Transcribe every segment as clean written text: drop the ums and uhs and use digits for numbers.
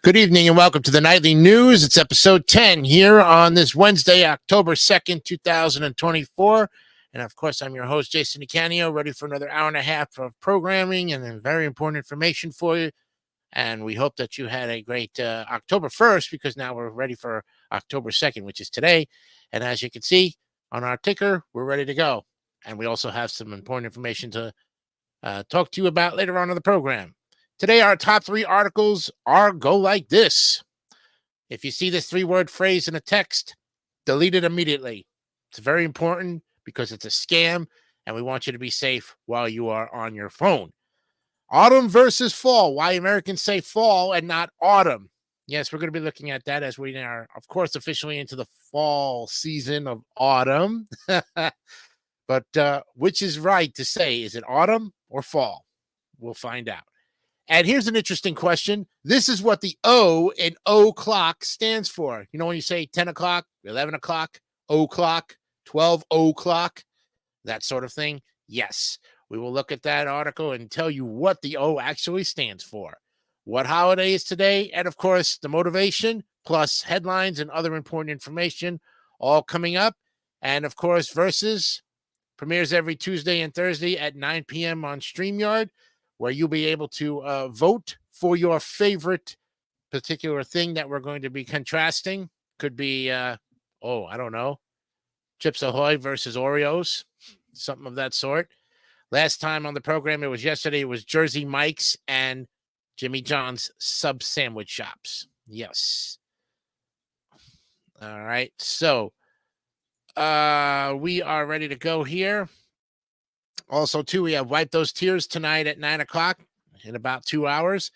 Good evening and welcome to the Nightly News. It's episode 10 here on this Wednesday, October 2nd, 2024. And of course, I'm your host, Jason Nicanio, ready for another hour and a half of programming and very important information for you. And we hope that you had a great October 1st, because now we're ready for October 2nd, which is today. And as you can see on our ticker, we're ready to go. And we also have some important information to talk to you about later on in the program. Today, our top three articles go like this. If you see this three-word phrase in a text, delete it immediately. It's very important because it's a scam, and we want you to be safe while you are on your phone. Autumn versus fall. Why Americans say fall and not autumn. Yes, we're going to be looking at that as we are, of course, officially into the fall season of autumn. But which is right to say? Is it autumn or fall? We'll find out. And here's an interesting question. This is what the O in o'clock stands for. You know, when you say 10 o'clock, 11 o'clock, o'clock, 12 o'clock, that sort of thing. Yes, we will look at that article and tell you what the O actually stands for, what holiday is today, and of course, the motivation, plus headlines and other important information, all coming up. And of course, Versus premieres every Tuesday and Thursday at 9 p.m. on StreamYard, where you'll be able to vote for your favorite particular thing that we're going to be contrasting. Could be, I don't know, Chips Ahoy versus Oreos, something of that sort. Last time on the program, it was yesterday, it was Jersey Mike's and Jimmy John's sub sandwich shops. Yes. All right. So we are ready to go here. Also, too, we have Wipe Those Tears tonight at 9 o'clock in about 2 hours.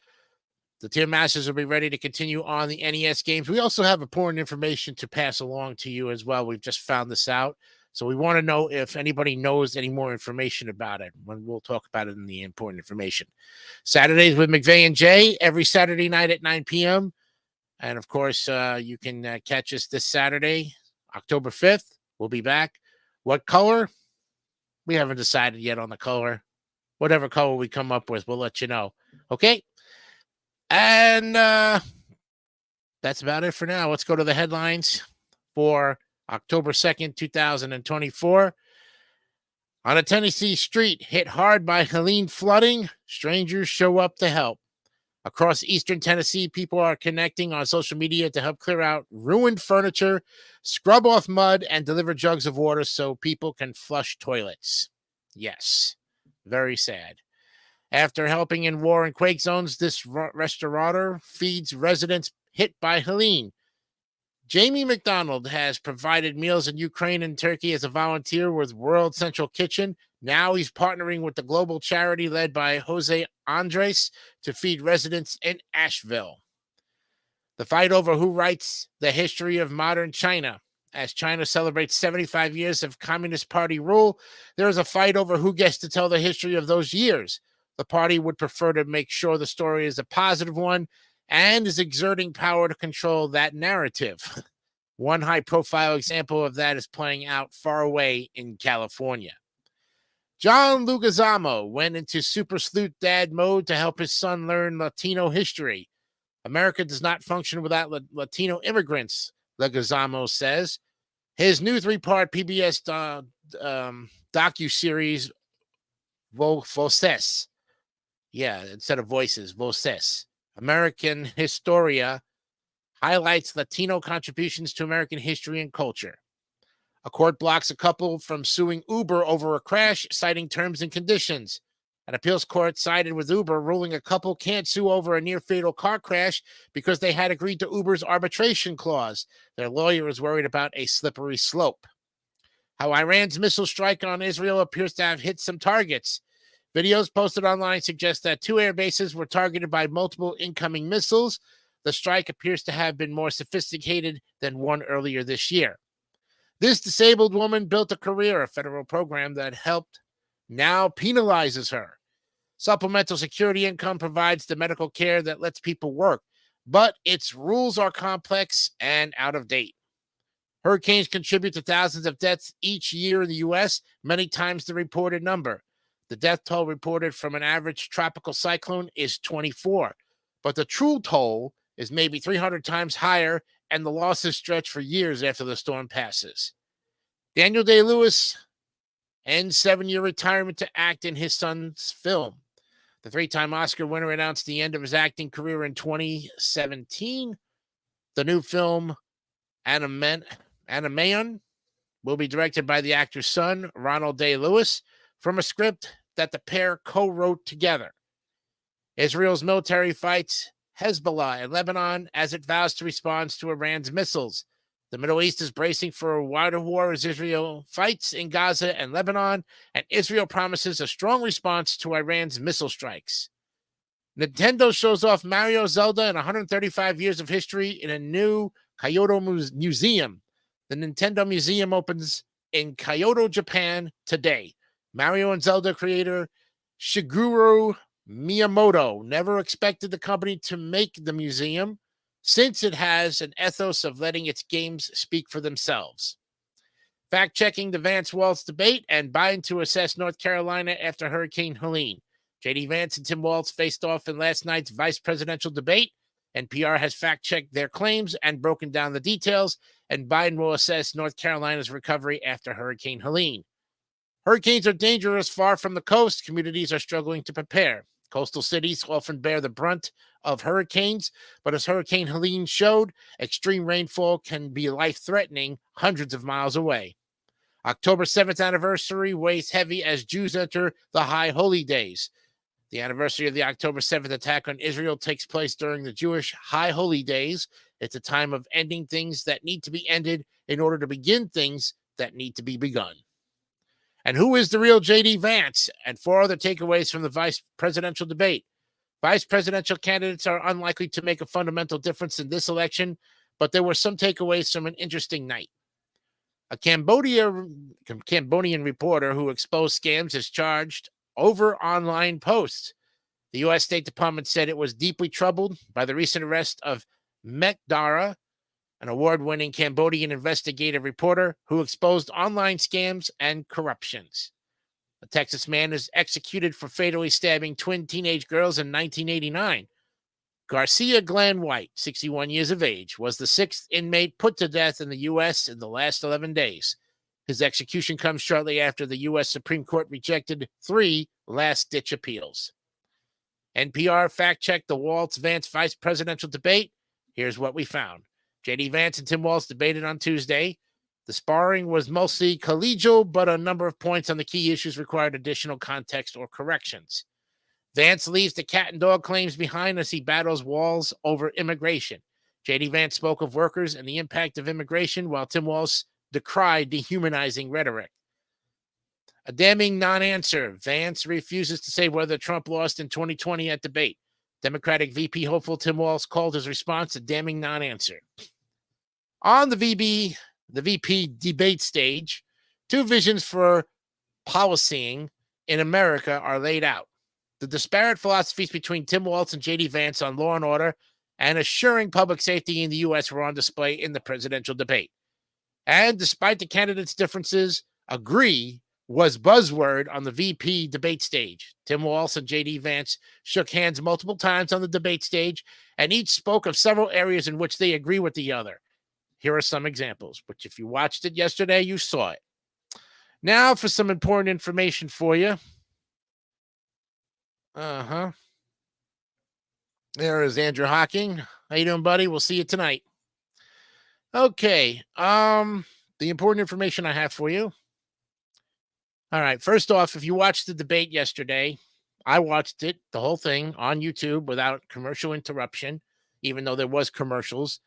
The Tier Masters will be ready to continue on the NES games. We also have important information to pass along to you as well. We've just found this out. So we want to know if anybody knows any more information about it. We'll talk about it in the important information. Saturdays with Wjay and Wjay every Saturday night at 9 p.m. And, of course, you can catch us this Saturday, October 5th. We'll be back. What color? We haven't decided yet on the color. Whatever color we come up with, we'll let you know. Okay? And that's about it for now. Let's go to the headlines for October 2nd, 2024. On a Tennessee street hit hard by Helene flooding, strangers show up to help. Across eastern Tennessee, people are connecting on social media to help clear out ruined furniture, scrub off mud, and deliver jugs of water so people can flush toilets. Yes, very sad. After helping in war and quake zones, this restaurateur feeds residents hit by Helene. Jamie McDonald has provided meals in Ukraine and Turkey as a volunteer with World Central Kitchen. Now he's partnering with the global charity led by Jose Andres to feed residents in Asheville. The fight over who writes the history of modern China. As China celebrates 75 years of Communist Party rule, there is a fight over who gets to tell the history of those years. The party would prefer to make sure the story is a positive one and is exerting power to control that narrative. One high-profile example of that is playing out far away in California. John Leguizamo went into super sleuth dad mode to help his son learn Latino history. America does not function without Latino immigrants, Leguizamo says. His new 3-part PBS docuseries, Voces. Yeah, instead of voices, Voces. American Historia highlights Latino contributions to American history and culture. A court blocks a couple from suing Uber over a crash, citing terms and conditions. An appeals court sided with Uber, ruling a couple can't sue over a near-fatal car crash because they had agreed to Uber's arbitration clause. Their lawyer is worried about a slippery slope. How Iran's missile strike on Israel appears to have hit some targets. Videos posted online suggest that 2 air bases were targeted by multiple incoming missiles. The strike appears to have been more sophisticated than one earlier this year. This disabled woman built a career. A federal program that helped now penalizes her. Supplemental security income provides the medical care that lets people work, but its rules are complex and out of date. Hurricanes contribute to thousands of deaths each year in the U.S., many times the reported number. The death toll reported from an average tropical cyclone is 24, but the true toll is maybe 300 times higher, and the losses stretch for years after the storm passes. Daniel Day-Lewis ends 7-year retirement to act in his son's film. The 3-time Oscar winner announced the end of his acting career in 2017. The new film, Animaon, will be directed by the actor's son, Ronald Day-Lewis, from a script that the pair co-wrote together. Israel's military fights Hezbollah in Lebanon as it vows to respond to Iran's missiles. The Middle East is bracing for a wider war as Israel fights in Gaza and Lebanon, and Israel promises a strong response to Iran's missile strikes. Nintendo shows off Mario, Zelda, and 135 years of history in a new Kyoto museum. The Nintendo Museum opens in Kyoto, Japan today. Mario and Zelda creator Shigeru Miyamoto never expected the company to make the museum, since it has an ethos of letting its games speak for themselves. Fact-checking the Vance-Walz debate and Biden to assess North Carolina after Hurricane Helene. J.D. Vance and Tim Walz faced off in last night's vice presidential debate. NPR has fact-checked their claims and broken down the details, and Biden will assess North Carolina's recovery after Hurricane Helene. Hurricanes are dangerous far from the coast. Communities are struggling to prepare. Coastal cities often bear the brunt of hurricanes, but as Hurricane Helene showed, extreme rainfall can be life-threatening hundreds of miles away. October 7th anniversary weighs heavy as Jews enter the High Holy Days. The anniversary of the October 7th attack on Israel takes place during the Jewish High Holy Days. It's a time of ending things that need to be ended in order to begin things that need to be begun. And who is the real J.D. Vance? And 4 other takeaways from the vice presidential debate. Vice presidential candidates are unlikely to make a fundamental difference in this election, but there were some takeaways from an interesting night. A Cambodian reporter who exposed scams is charged over online posts. The U.S. State Department said it was deeply troubled by the recent arrest of Mek Dara, an award-winning Cambodian investigative reporter who exposed online scams and corruptions. A Texas man is executed for fatally stabbing twin teenage girls in 1989. Garcia Glenn White, 61 years of age, was the 6th inmate put to death in the U.S. in the last 11 days. His execution comes shortly after the U.S. Supreme Court rejected 3 last-ditch appeals. NPR fact-checked the Walz-Vance vice presidential debate. Here's what we found. J.D. Vance and Tim Walz debated on Tuesday. The sparring was mostly collegial, but a number of points on the key issues required additional context or corrections. Vance leaves the cat and dog claims behind as he battles Walz over immigration. J.D. Vance spoke of workers and the impact of immigration, while Tim Walz decried dehumanizing rhetoric. A damning non-answer. Vance refuses to say whether Trump lost in 2020 at debate. Democratic VP hopeful Tim Walz called his response a damning non-answer. On the VP debate stage, 2 visions for policying in America are laid out. The disparate philosophies between Tim Walz and J.D. Vance on law and order and assuring public safety in the U.S. were on display in the presidential debate. And despite the candidates' differences, agree was buzzword on the VP debate stage. Tim Walz and J.D. Vance shook hands multiple times on the debate stage, and each spoke of several areas in which they agree with the other. Here are some examples, which if you watched it yesterday, you saw it. Now for some important information for you. There is Andrew Hocking. How you doing, buddy? We'll see you tonight. Okay. The important information I have for you. All right. First off, if you watched the debate yesterday, I watched it, the whole thing, on YouTube without commercial interruption, even though there was commercials.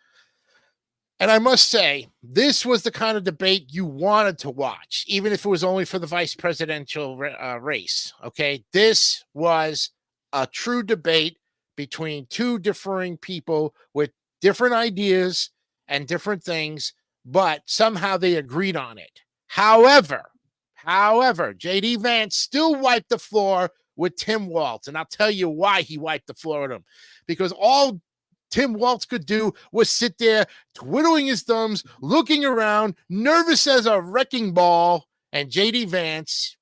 And I must say, this was the kind of debate you wanted to watch, even if it was only for the vice presidential race. Okay. This was a true debate between 2 differing people with different ideas and different things, but somehow they agreed on it. However, J.D. Vance still wiped the floor with Tim Walz, and I'll tell you why he wiped the floor with him. Because all Tim Walz could do was sit there twiddling his thumbs, looking around, nervous as a wrecking ball, and J.D. Vance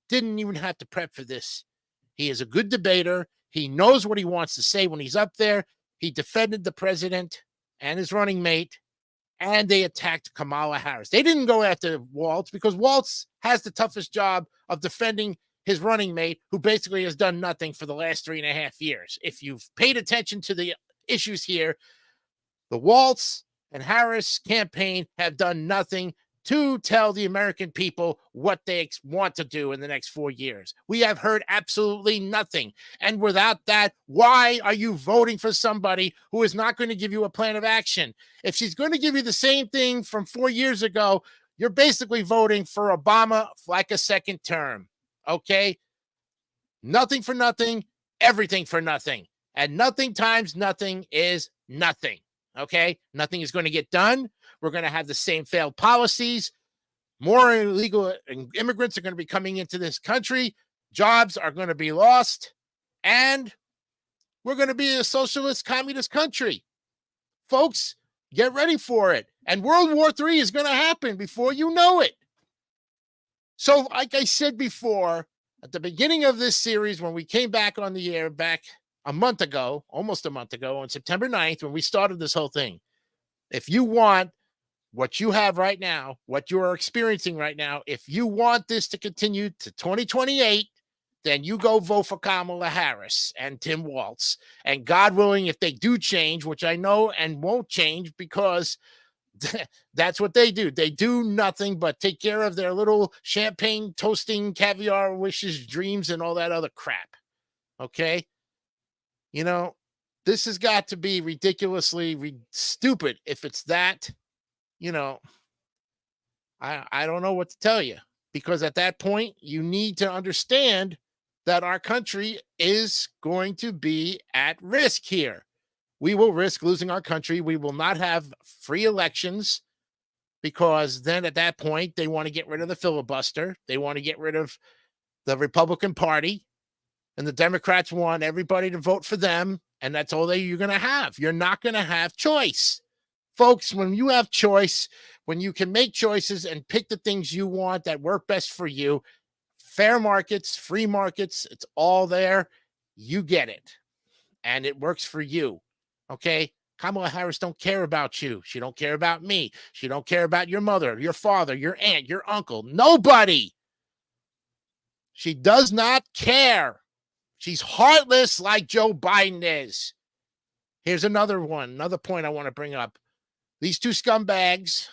didn't even have to prep for this. He is a good debater. He knows what he wants to say when he's up there. He defended the president and his running mate, and they attacked Kamala Harris. They didn't go after Waltz because Waltz has the toughest job of defending his running mate, who basically has done nothing for the last 3.5 years. If you've paid attention to the issues here, the Waltz and Harris campaign have done nothing to tell the American people what they want to do in the next 4 years. We have heard absolutely nothing. And without that, why are you voting for somebody who is not going to give you a plan of action? If she's going to give you the same thing from 4 years ago, you're basically voting for Obama like a second term. Okay? Nothing for nothing, everything for nothing. And nothing times nothing is nothing. Okay? Nothing is going to get done. We're going to have the same failed policies. More illegal immigrants are going to be coming into this country. Jobs are going to be lost. And we're going to be a socialist, communist country. Folks, get ready for it. And World War III is going to happen before you know it. So, like I said before, at the beginning of this series, when we came back on the air back a month ago, almost a month ago, on September 9th, when we started this whole thing, if you want what you have right now, what you are experiencing right now, if you want this to continue to 2028, then you go vote for Kamala Harris and Tim Waltz. And God willing, if they do change, which I know and won't change because that's what they do. They do nothing but take care of their little champagne toasting, caviar wishes, dreams, and all that other crap. Okay? You know, this has got to be ridiculously stupid if it's that. You know, I don't know what to tell you, because at that point, you need to understand that our country is going to be at risk here. We will risk losing our country. We will not have free elections, because then at that point, they want to get rid of the filibuster. They want to get rid of the Republican Party, and the Democrats want everybody to vote for them. And that's all you're going to have. You're not going to have choice. Folks, when you have choice, when you can make choices and pick the things you want that work best for you, fair markets, free markets, it's all there. You get it. And it works for you. Okay? Kamala Harris don't care about you. She don't care about me. She don't care about your mother, your father, your aunt, your uncle. Nobody. She does not care. She's heartless like Joe Biden is. Here's another point I want to bring up. These two scumbags,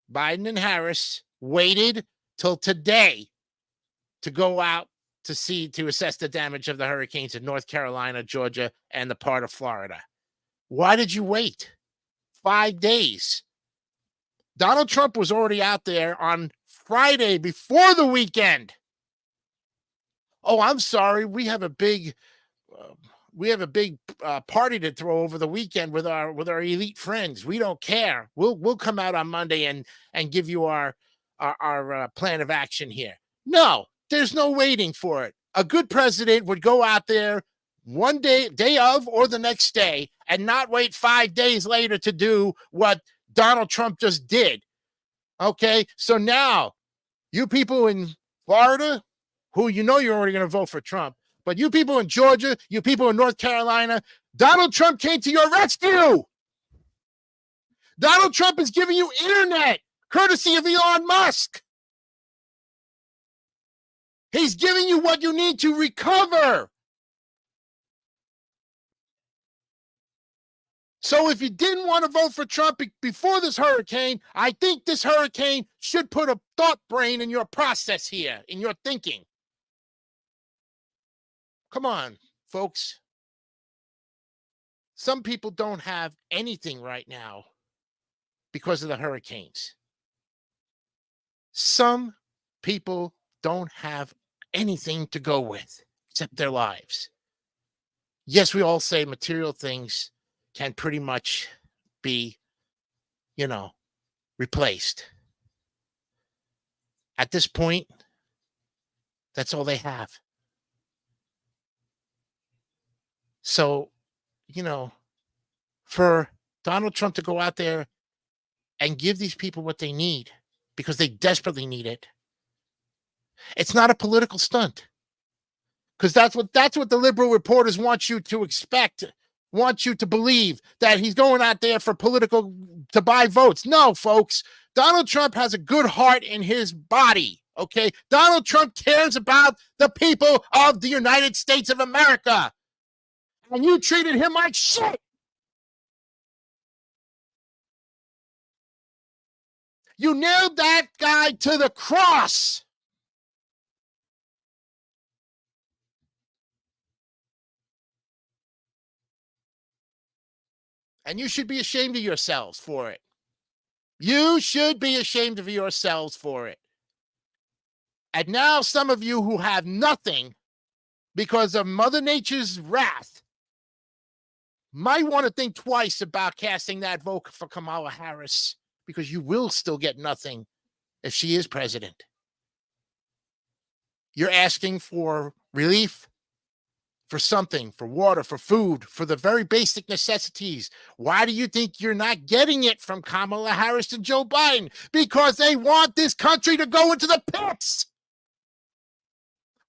Biden and Harris, waited till today to go out to assess the damage of the hurricanes in North Carolina, Georgia, and the part of Florida. Why did you wait 5 days? Donald Trump was already out there on Friday before the weekend. Oh, I'm sorry. We have a big party to throw over the weekend with our elite friends. We don't care. We'll come out on Monday and give you our plan of action here. No, there's no waiting for it. A good president would go out there one day of or the next day and not wait 5 days later to do what Donald Trump just did. Okay, so now you people in Florida, who you know you're already going to vote for Trump, but you people in Georgia, you people in North Carolina, Donald Trump came to your rescue. Donald Trump is giving you internet, courtesy of Elon Musk. He's giving you what you need to recover. So if you didn't want to vote for Trump before this hurricane, I think this hurricane should put a thought brain in your process here, in your thinking. Come on, folks. Some people don't have anything right now because of the hurricanes. Some people don't have anything to go with except their lives. Yes, we all say material things can pretty much be, replaced. At this point, that's all they have. So, for Donald Trump to go out there and give these people what they need because they desperately need it, it's not a political stunt. Because that's what the liberal reporters want you to expect wants you to believe that he's going out there for to buy votes. No, folks. Donald Trump has a good heart in his body. Okay. Donald Trump cares about the people of the United States of America. And you treated him like shit. You nailed that guy to the cross. And you should be ashamed of yourselves for it. You should be ashamed of yourselves for it. And now some of you who have nothing because of Mother Nature's wrath might want to think twice about casting that vote for Kamala Harris, because you will still get nothing if she is president. You're asking for relief, for something, for water, for food, for the very basic necessities. Why do you think you're not getting it from Kamala Harris and Joe Biden? Because they want this country to go into the pits.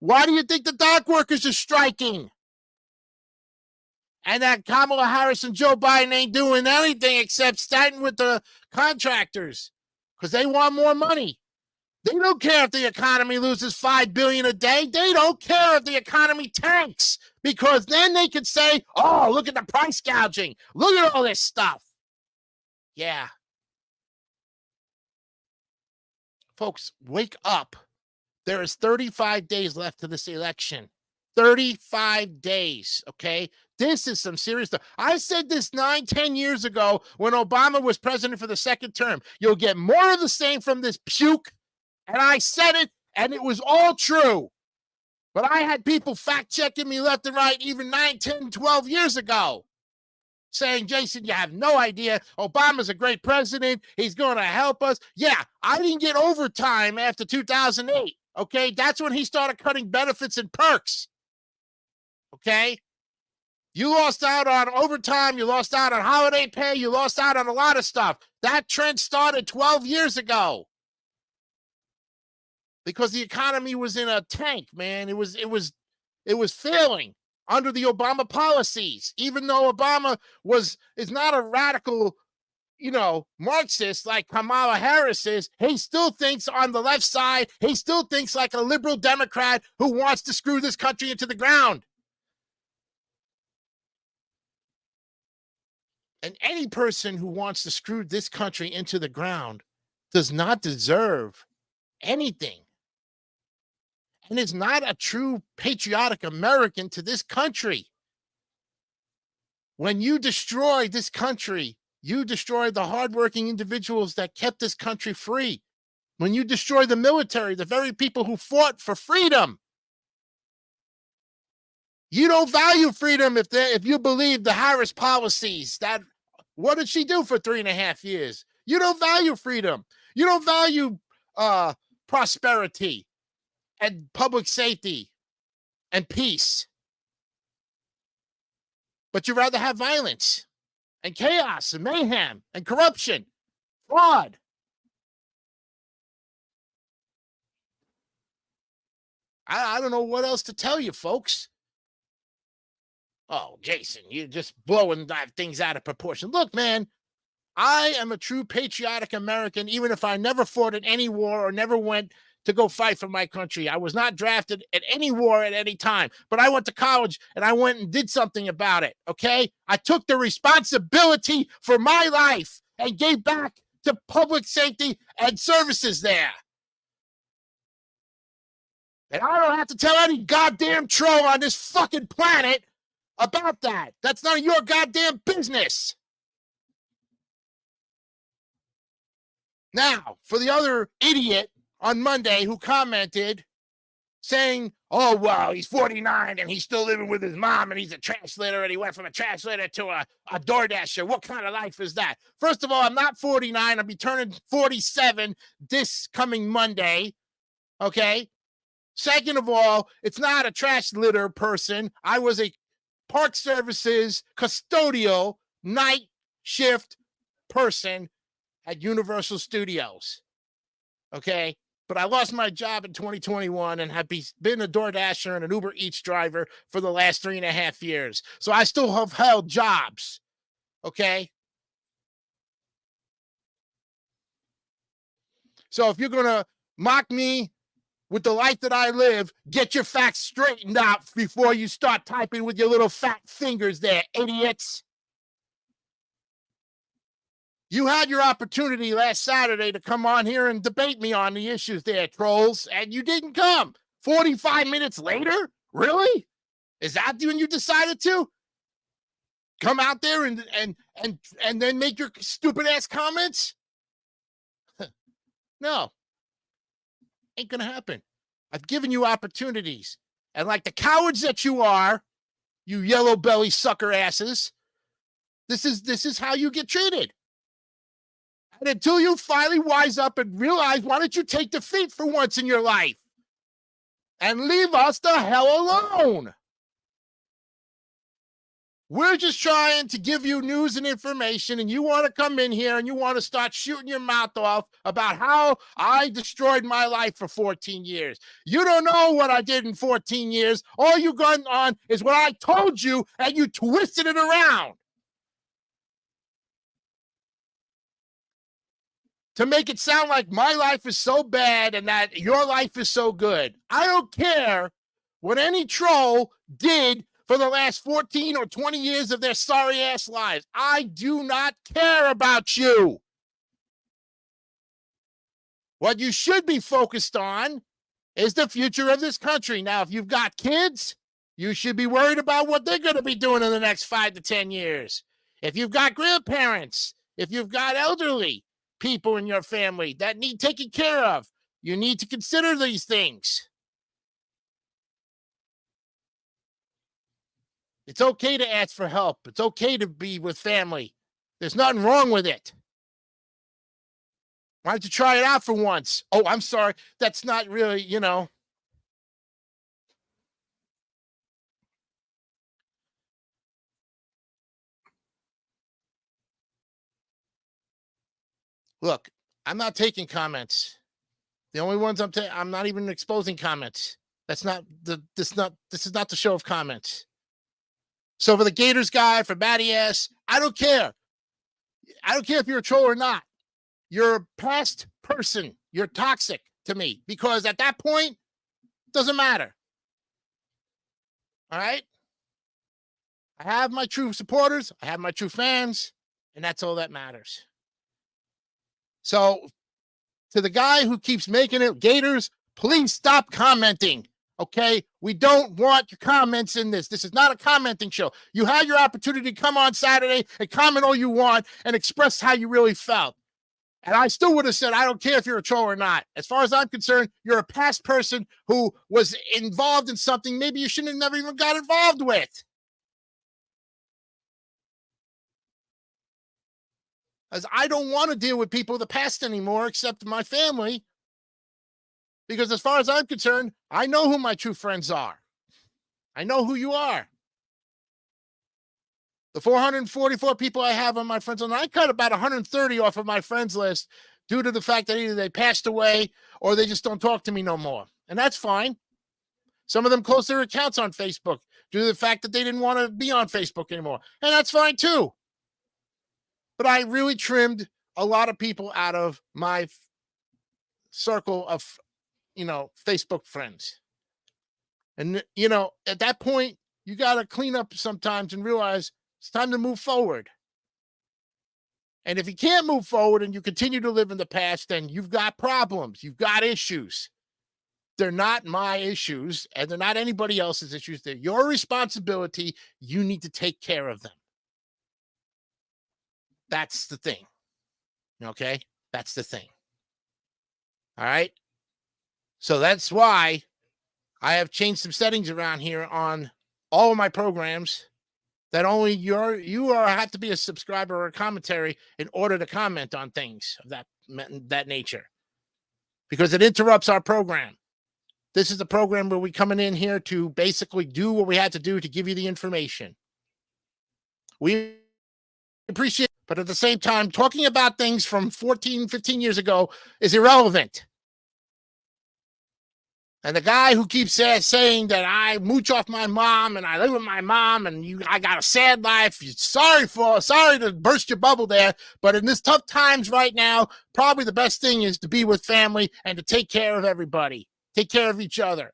Why do you think the dock workers are striking? And that Kamala Harris and Joe Biden ain't doing anything except starting with the contractors because they want more money. They don't care if the economy loses $5 billion a day. They don't care if the economy tanks, because then they could say, oh, look at the price gouging. Look at all this stuff. Yeah. Folks, wake up. There is 35 days left to this election. 35 days, okay? This is some serious stuff. I said this 9-10 years ago when Obama was president for the second term. You'll get more of the same from this puke. And I said it, and it was all true. But I had people fact-checking me left and right even 9, 10, 12 years ago, saying, Jason, you have no idea. Obama's a great president. He's going to help us. Yeah, I didn't get overtime after 2008, okay? That's when he started cutting benefits and perks, okay? You lost out on overtime. You lost out on holiday pay. You lost out on a lot of stuff. That trend started 12 years ago. Because the economy was in a tank, man. It was failing under the Obama policies. Even though Obama is not a radical, Marxist like Kamala Harris is, he still thinks on the left side. He still thinks like a liberal Democrat who wants to screw this country into the ground. And any person who wants to screw this country into the ground does not deserve anything. And is not a true patriotic American to this country. When you destroy this country, you destroy the hardworking individuals that kept this country free. When you destroy the military, the very people who fought for freedom. You don't value freedom if you believe the Harris policies. What did she do for 3.5 years? You don't value freedom. You don't value prosperity and public safety and peace. But you'd rather have violence and chaos and mayhem and corruption, fraud. I don't know what else to tell you, folks. Oh, Jason, you're just blowing things out of proportion. Look, man, I am a true patriotic American, even if I never fought in any war or never went to go fight for my country. I was not drafted at any war at any time, but I went to college and I went and did something about it, okay? I took the responsibility for my life and gave back to public safety and services there. And I don't have to tell any goddamn troll on this fucking planet about that. That's none of your goddamn business. Now, for the other idiot on Monday who commented saying, oh, well, he's 49 and he's still living with his mom and he's a trash litter and he went from a trash litter to a DoorDasher. What kind of life is that? First of all, I'm not 49. I'll be turning 47 this coming Monday. Okay. Second of all, it's not a trash litter person. I was a Park Services custodial night shift person at Universal Studios. Okay. but I lost my job in 2021 and have been a DoorDasher and an Uber Eats driver for the last 3.5 years. So I still have held jobs. Okay. So if you're going to mock me with the life that I live, get your facts straightened out before you start typing with your little fat fingers there, idiots. You had your opportunity last Saturday to come on here and debate me on the issues there, trolls, and you didn't come. 45 minutes later? Really? Is that when you decided to come out there and then make your stupid ass comments? No. Ain't gonna happen. I've given you opportunities. And like the cowards that you are, you yellow belly sucker asses, this is how you get treated. And until you finally wise up and realize, why don't you take defeat for once in your life and leave us the hell alone? We're just trying to give you news and information, and you want to come in here and you want to start shooting your mouth off about how I destroyed my life for 14 years. You don't know what I did in 14 years. All you got on is what I told you, and you twisted it around to make it sound like my life is so bad and that your life is so good. I don't care what any troll did for the last 14 or 20 years of their sorry ass lives. I do not care about you. What you should be focused on is the future of this country. Now, if you've got kids, you should be worried about what they're going to be doing in the next 5 to 10 years. If you've got grandparents, if you've got elderly people in your family that need taken care of, you need to consider these things. It's okay to ask for help. It's okay to be with family. There's nothing wrong with it. Why don't you try it out for once? Oh, I'm sorry. That's not really, Look, I'm not taking comments. The only ones I'm not even exposing comments. This is not the show of comments. So for the Gators guy, for Matty S, I don't care. I don't care if you're a troll or not. You're a past person. You're toxic to me because at that point, it doesn't matter. All right? I have my true supporters. I have my true fans, and that's all that matters. So to the guy who keeps making it, Gators, please stop commenting. Okay, we don't want your comments in this. This is not a commenting show. You had your opportunity to come on Saturday and comment all you want and express how you really felt. And I still would have said, I don't care if you're a troll or not. As far as I'm concerned, you're a past person who was involved in something maybe you shouldn't have never even got involved with. As I don't want to deal with people of the past anymore except my family. Because as far as I'm concerned, I know who my true friends are. I know who you are. The 444 people I have on my friends list, I cut about 130 off of my friends list due to the fact that either they passed away or they just don't talk to me no more. And that's fine. Some of them closed their accounts on Facebook due to the fact that they didn't want to be on Facebook anymore. And that's fine too. But I really trimmed a lot of people out of my circle of Facebook friends. And, at that point, you got to clean up sometimes and realize it's time to move forward. And if you can't move forward and you continue to live in the past, then you've got problems. You've got issues. They're not my issues, and they're not anybody else's issues. They're your responsibility. You need to take care of them. That's the thing. Okay? That's the thing. All right? So that's why I have changed some settings around here on all of my programs that only you have to be a subscriber or a commentary in order to comment on things of that nature, because it interrupts our program. This is the program where we coming in here to basically do what we had to do to give you the information. We appreciate, but at the same time, talking about things from 14, 15 years ago is irrelevant. And the guy who keeps saying that I mooch off my mom and I live with my mom and I got a sad life. Sorry to burst your bubble there, but in this tough times right now, probably the best thing is to be with family and to take care of everybody. Take care of each other.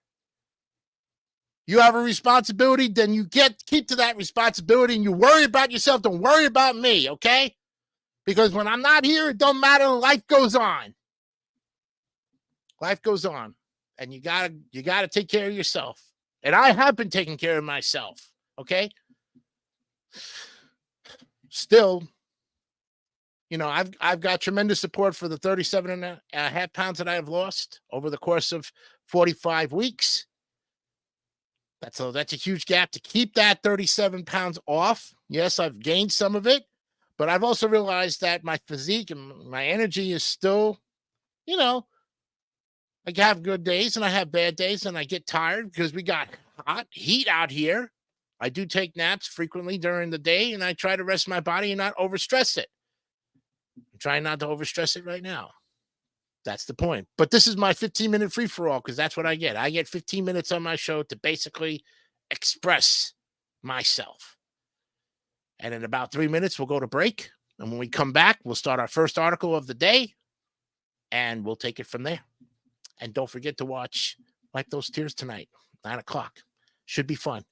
You have a responsibility, then you keep to that responsibility and you worry about yourself. Don't worry about me, okay? Because when I'm not here, it don't matter. Life goes on. Life goes on. And you gotta take care of yourself. And I have been taking care of myself, okay? Still, I've got tremendous support for the 37 and a half pounds that I have lost over the course of 45 weeks. That's a huge gap to keep that 37 pounds off. Yes, I've gained some of it, but I've also realized that my physique and my energy is still, I have good days and I have bad days and I get tired because we got hot heat out here. I do take naps frequently during the day and I try to rest my body and not overstress it. I'm trying not to overstress it right now. That's the point. But this is my 15-minute free-for-all because that's what I get. I get 15 minutes on my show to basically express myself. And in about 3 minutes, we'll go to break. And when we come back, we'll start our first article of the day and we'll take it from there. And don't forget to watch Wipe Those Tears tonight, 9 o'clock. Should be fun.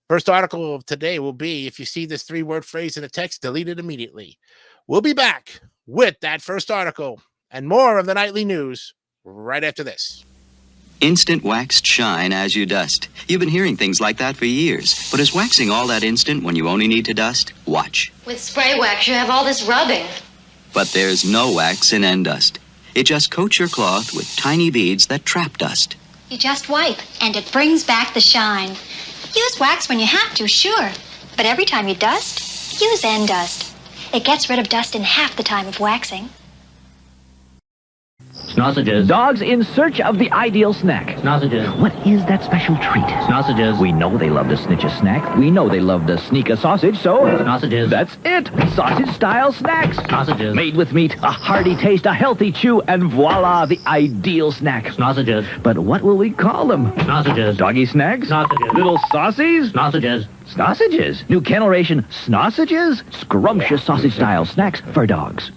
First article of today will be, if you see this 3-word phrase in a text, delete it immediately. We'll be back with that first article and more of the nightly news right after this. Instant waxed shine as you dust. You've been hearing things like that for years. But is waxing all that instant when you only need to dust? Watch. With spray wax, you have all this rubbing. But there's no wax in N-Dust. It just coats your cloth with tiny beads that trap dust. You just wipe, and it brings back the shine. Use wax when you have to, sure. But every time you dust, use N-Dust. It gets rid of dust in half the time of waxing. Sausages. Dogs in search of the ideal snack. Sausages. What is that special treat? Sausages. We know they love to snitch a snack. We know they love to sneak a sausage, so... Sausages. That's it. Sausage-style snacks. Sausages. Made with meat, a hearty taste, a healthy chew, and voila, the ideal snack. Sausages. But what will we call them? Sausages. Doggy snacks? Sausages. Little saucies? Sausages. Sausages. New kennel ration, Snausages? Scrumptious sausage-style snacks for dogs.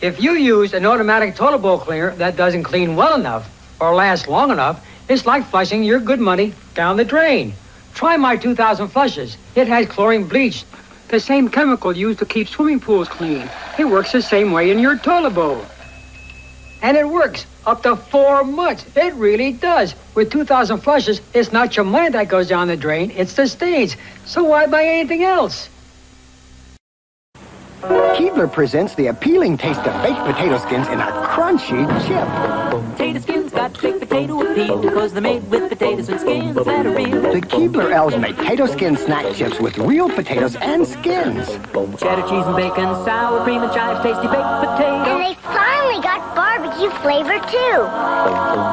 If you use an automatic toilet bowl cleaner that doesn't clean well enough or last long enough, it's like flushing your good money down the drain. Try my 2000 flushes. It has chlorine bleach, the same chemical used to keep swimming pools clean. It works the same way in your toilet bowl. And it works up to 4 months. It really does. With 2000 flushes, it's not your money that goes down the drain, it's the stains. So why buy anything else? Keebler presents the appealing taste of baked potato skins in a crunchy chip. Potato skins got baked potato appeal because they're made with potatoes and skins that are real. The Keebler Elves make potato skin snack chips with real potatoes and skins. Cheddar cheese and bacon, sour cream and chives, tasty baked potato. And they finally got barbecue flavor too.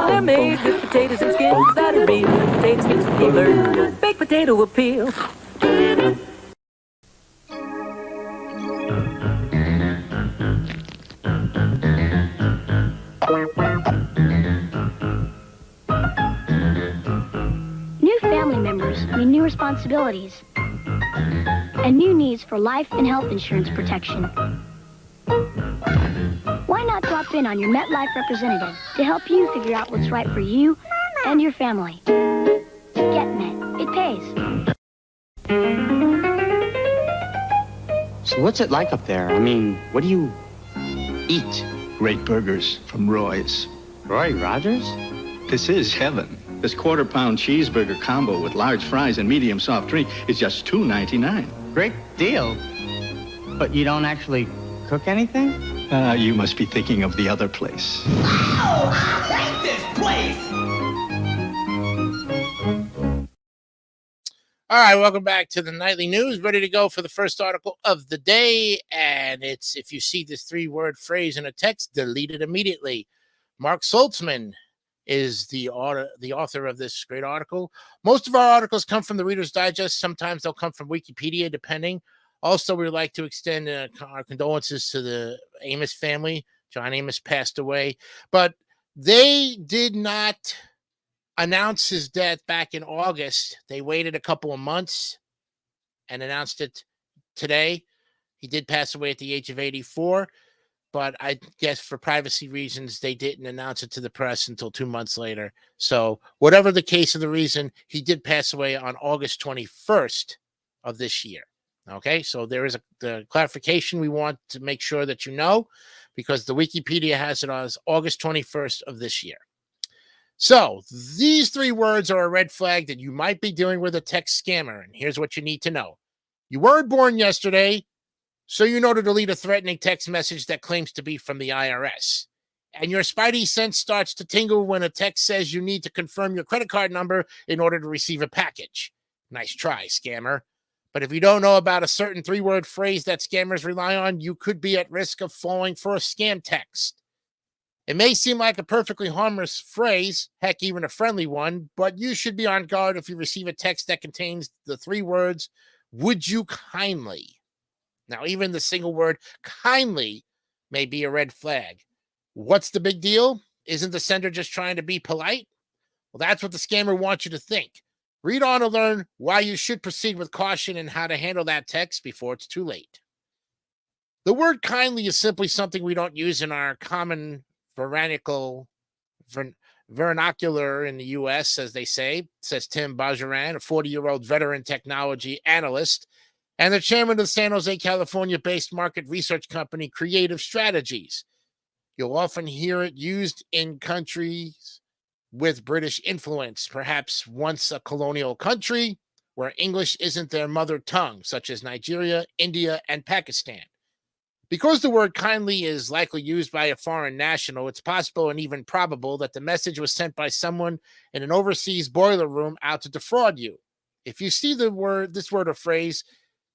They're made with potatoes and skins that are real. Potato skins from Keebler, baked potato appeal. New family members mean new responsibilities and new needs for life and health insurance protection. Why not drop in on your MetLife representative to help you figure out what's right for you and your family? Get Met. It pays. So what's it like up there? I mean, what do you eat? Great burgers from Roy's. Roy Rogers? This is heaven. This quarter-pound cheeseburger combo with large fries and medium soft drink is just $2.99. Great deal. But you don't actually cook anything? You must be thinking of the other place. Oh, I like this place! All right, welcome back to the Nightly News. Ready to go for the first article of the day. And it's, if you see this 3-word phrase in a text, delete it immediately. Mark Saltzman is the author of this great article. Most of our articles come from the Reader's Digest. Sometimes they'll come from Wikipedia, depending. Also, we'd like to extend our condolences to the Amos family. John Amos passed away. But They did not announce his death back in August. They waited a couple of months and announced it today. He did pass away at the age of 84, but I guess for privacy reasons, they didn't announce it to the press until 2 months later. So whatever the case of the reason, he did pass away on August 21st of this year. Okay, so there is the clarification we want to make sure that you know, because the Wikipedia has it as August 21st of this year. So these 3 words are a red flag that you might be dealing with a text scammer. And here's what you need to know. You weren't born yesterday, so you know to delete a threatening text message that claims to be from the IRS. And your spidey sense starts to tingle when a text says you need to confirm your credit card number in order to receive a package. Nice try, scammer. But if you don't know about a certain 3-word phrase that scammers rely on, you could be at risk of falling for a scam text. It may seem like a perfectly harmless phrase, heck, even a friendly one, but you should be on guard if you receive a text that contains the 3 words, "Would you kindly?" Now, even the single word kindly may be a red flag. What's the big deal? Isn't the sender just trying to be polite? Well, that's what the scammer wants you to think. Read on to learn why you should proceed with caution and how to handle that text before it's too late. The word kindly is simply something we don't use in our common vernacular in the U.S., as they say, says Tim Bajaran, a 40-year-old veteran technology analyst and the chairman of the San Jose, California-based market research company Creative Strategies. You'll often hear it used in countries with British influence, perhaps once a colonial country where English isn't their mother tongue, such as Nigeria, India, and Pakistan. Because the word kindly is likely used by a foreign national, it's possible and even probable that the message was sent by someone in an overseas boiler room out to defraud you. If you see this word or phrase,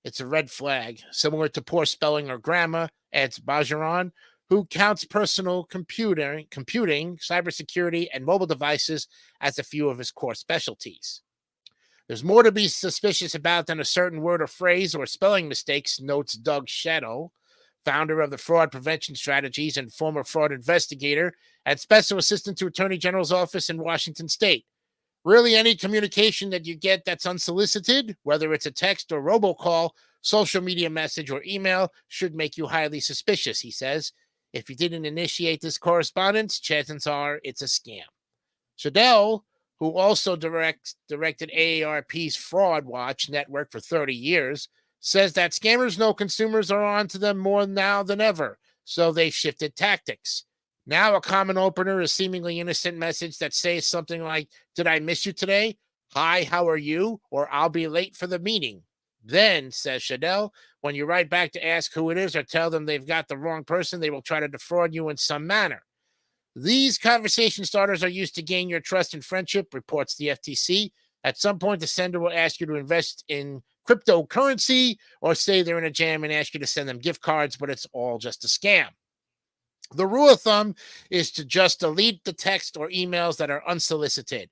it's a red flag, similar to poor spelling or grammar, adds Bajaran, who counts personal computing, cybersecurity, and mobile devices as a few of his core specialties. There's more to be suspicious about than a certain word or phrase or spelling mistakes, notes Doug Shadow, founder of the Fraud Prevention Strategies and former fraud investigator and special assistant to Attorney General's office in Washington State. Really, any communication that you get that's unsolicited, whether it's a text or robocall, social media message, or email, should make you highly suspicious, he says. If you didn't initiate this correspondence, chances are it's a scam. Shadell, who also directed AARP's Fraud Watch network for 30 years, says that scammers know consumers are on to them more now than ever, so they've shifted tactics. Now a common opener is seemingly innocent message that says something like, "Did I miss you today? Hi, how are you?" Or "I'll be late for the meeting." Then, says Shadell, when you write back to ask who it is or tell them they've got the wrong person, they will try to defraud you in some manner. These conversation starters are used to gain your trust and friendship, reports the FTC. At some point, the sender will ask you to invest in cryptocurrency or say they're in a jam and ask you to send them gift cards, but it's all just a scam. The rule of thumb is to just delete the text or emails that are unsolicited.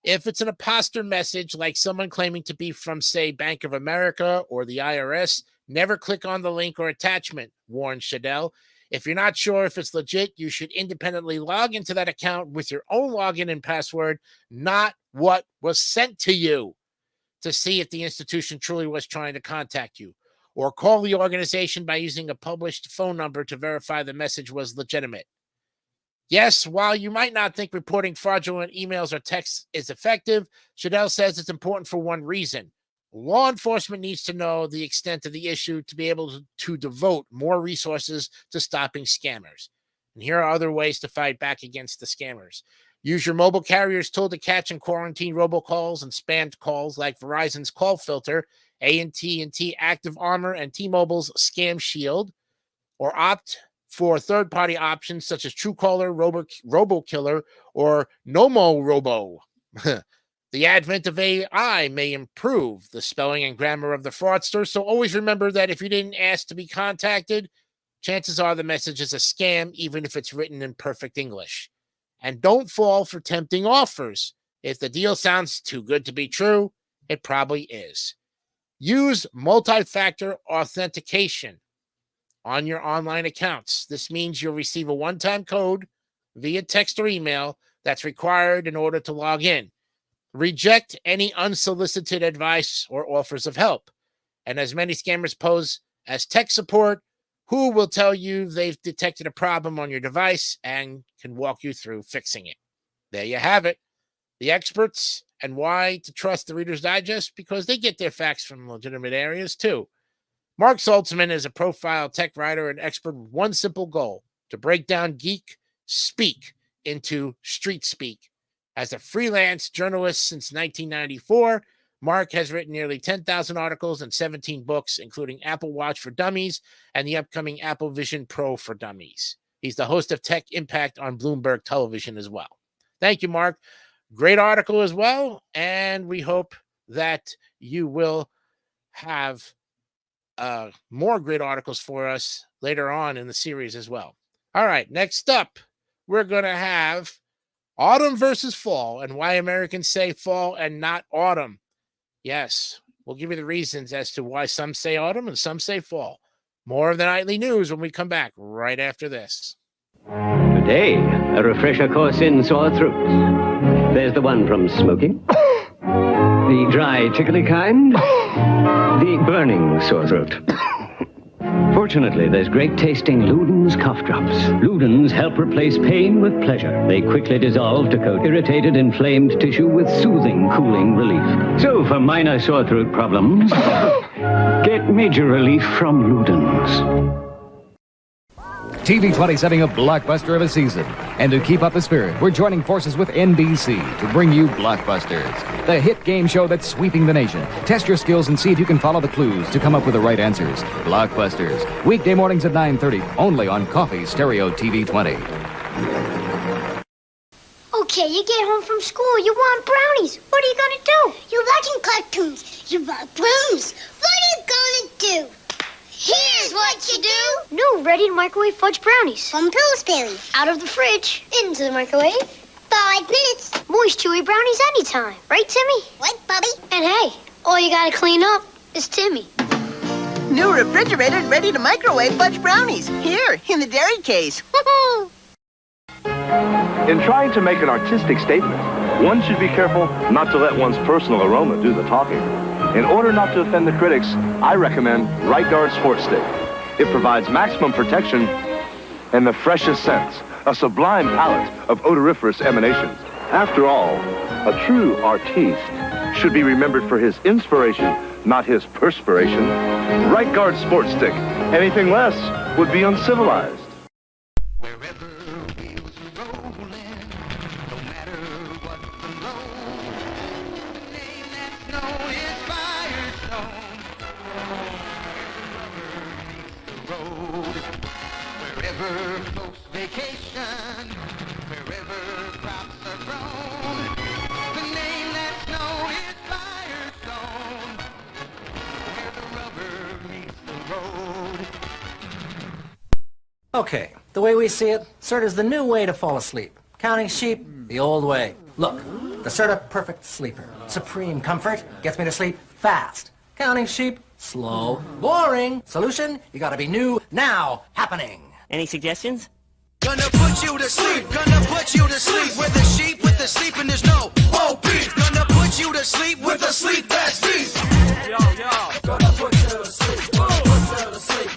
If it's an imposter message, like someone claiming to be from, say, Bank of America or the IRS, never click on the link or attachment, warned Shadell. If you're not sure if it's legit, you should independently log into that account with your own login and password, not what was sent to you, to see if the institution truly was trying to contact you. Or call the organization by using a published phone number to verify the message was legitimate. Yes, while you might not think reporting fraudulent emails or texts is effective, Shadell says it's important for one reason. Law enforcement needs to know the extent of the issue to be able to devote more resources to stopping scammers. And here are other ways to fight back against the scammers. Use your mobile carrier's tool to catch and quarantine robocalls and spam calls like Verizon's Call Filter, AT&T Active Armor, and T-Mobile's Scam Shield, or opt for third-party options such as Truecaller, RoboKiller, or NomoRobo. The advent of AI may improve the spelling and grammar of the fraudster, so always remember that if you didn't ask to be contacted, chances are the message is a scam, even if it's written in perfect English. And don't fall for tempting offers. If the deal sounds too good to be true, it probably is. Use multi-factor authentication on your online accounts. This means you'll receive a one-time code via text or email that's required in order to log in. Reject any unsolicited advice or offers of help. And as many scammers pose as tech support, who will tell you they've detected a problem on your device and can walk you through fixing it. There you have it. The experts and why to trust the Reader's Digest, because they get their facts from legitimate areas too. Mark Saltzman is a profile tech writer and expert with one simple goal: to break down geek speak into street speak. As a freelance journalist since 1994, Mark has written nearly 10,000 articles and 17 books, including Apple Watch for Dummies and the upcoming Apple Vision Pro for Dummies. He's the host of Tech Impact on Bloomberg Television as well. Thank you, Mark. Great article as well, and we hope that you will have more great articles for us later on in the series as well. All right, next up, we're going to have autumn versus fall and why Americans say fall and not autumn. Yes, we'll give you the reasons as to why some say autumn and some say fall. More of the nightly news when we come back right after this. Today, a refresher course in sore throats. There's the one from smoking, the dry, tickly kind, the burning sore throat. Fortunately, there's great-tasting Luden's cough drops. Luden's help replace pain with pleasure. They quickly dissolve to coat irritated, inflamed tissue with soothing, cooling relief. So, for minor sore throat problems, get major relief from Luden's. TV20 setting a blockbuster of a season. And to keep up the spirit, we're joining forces with NBC to bring you Blockbusters, the hit game show that's sweeping the nation. Test your skills and see if you can follow the clues to come up with the right answers. Blockbusters, weekday mornings at 9:30, only on Coffee Stereo TV 20. Okay, you get home from school, you want brownies. What are you gonna do? You're watching cartoons. You want brownies. What are you gonna do? Here's what you do. New ready-to-microwave fudge brownies. From Pillsbury. Out of the fridge. Into the microwave. 5 minutes. Moist, chewy brownies anytime. Right, Timmy? Right, Bubby. And hey, all you gotta clean up is Timmy. New refrigerated, ready-to-microwave fudge brownies. Here, in the dairy case. In trying to make an artistic statement, one should be careful not to let one's personal aroma do the talking. In order not to offend the critics, I recommend Right Guard Sport Stick. It provides maximum protection and the freshest scents, a sublime palette of odoriferous emanations. After all, a true artiste should be remembered for his inspiration, not his perspiration. Right Guard Sport Stick. Anything less would be uncivilized. Okay, the way we see it, Serta's the new way to fall asleep. Counting sheep, the old way. Look, the Serta Perfect Sleeper. Supreme comfort, gets me to sleep fast. Counting sheep, slow, boring. Solution, you gotta be new, now, happening. Any suggestions? Gonna put you to sleep, gonna put you to sleep with the sheep, with the sleep, and there's no OP. Gonna put you to sleep with a sleep that's deep. Yo, gonna put you to sleep, gonna put you to sleep.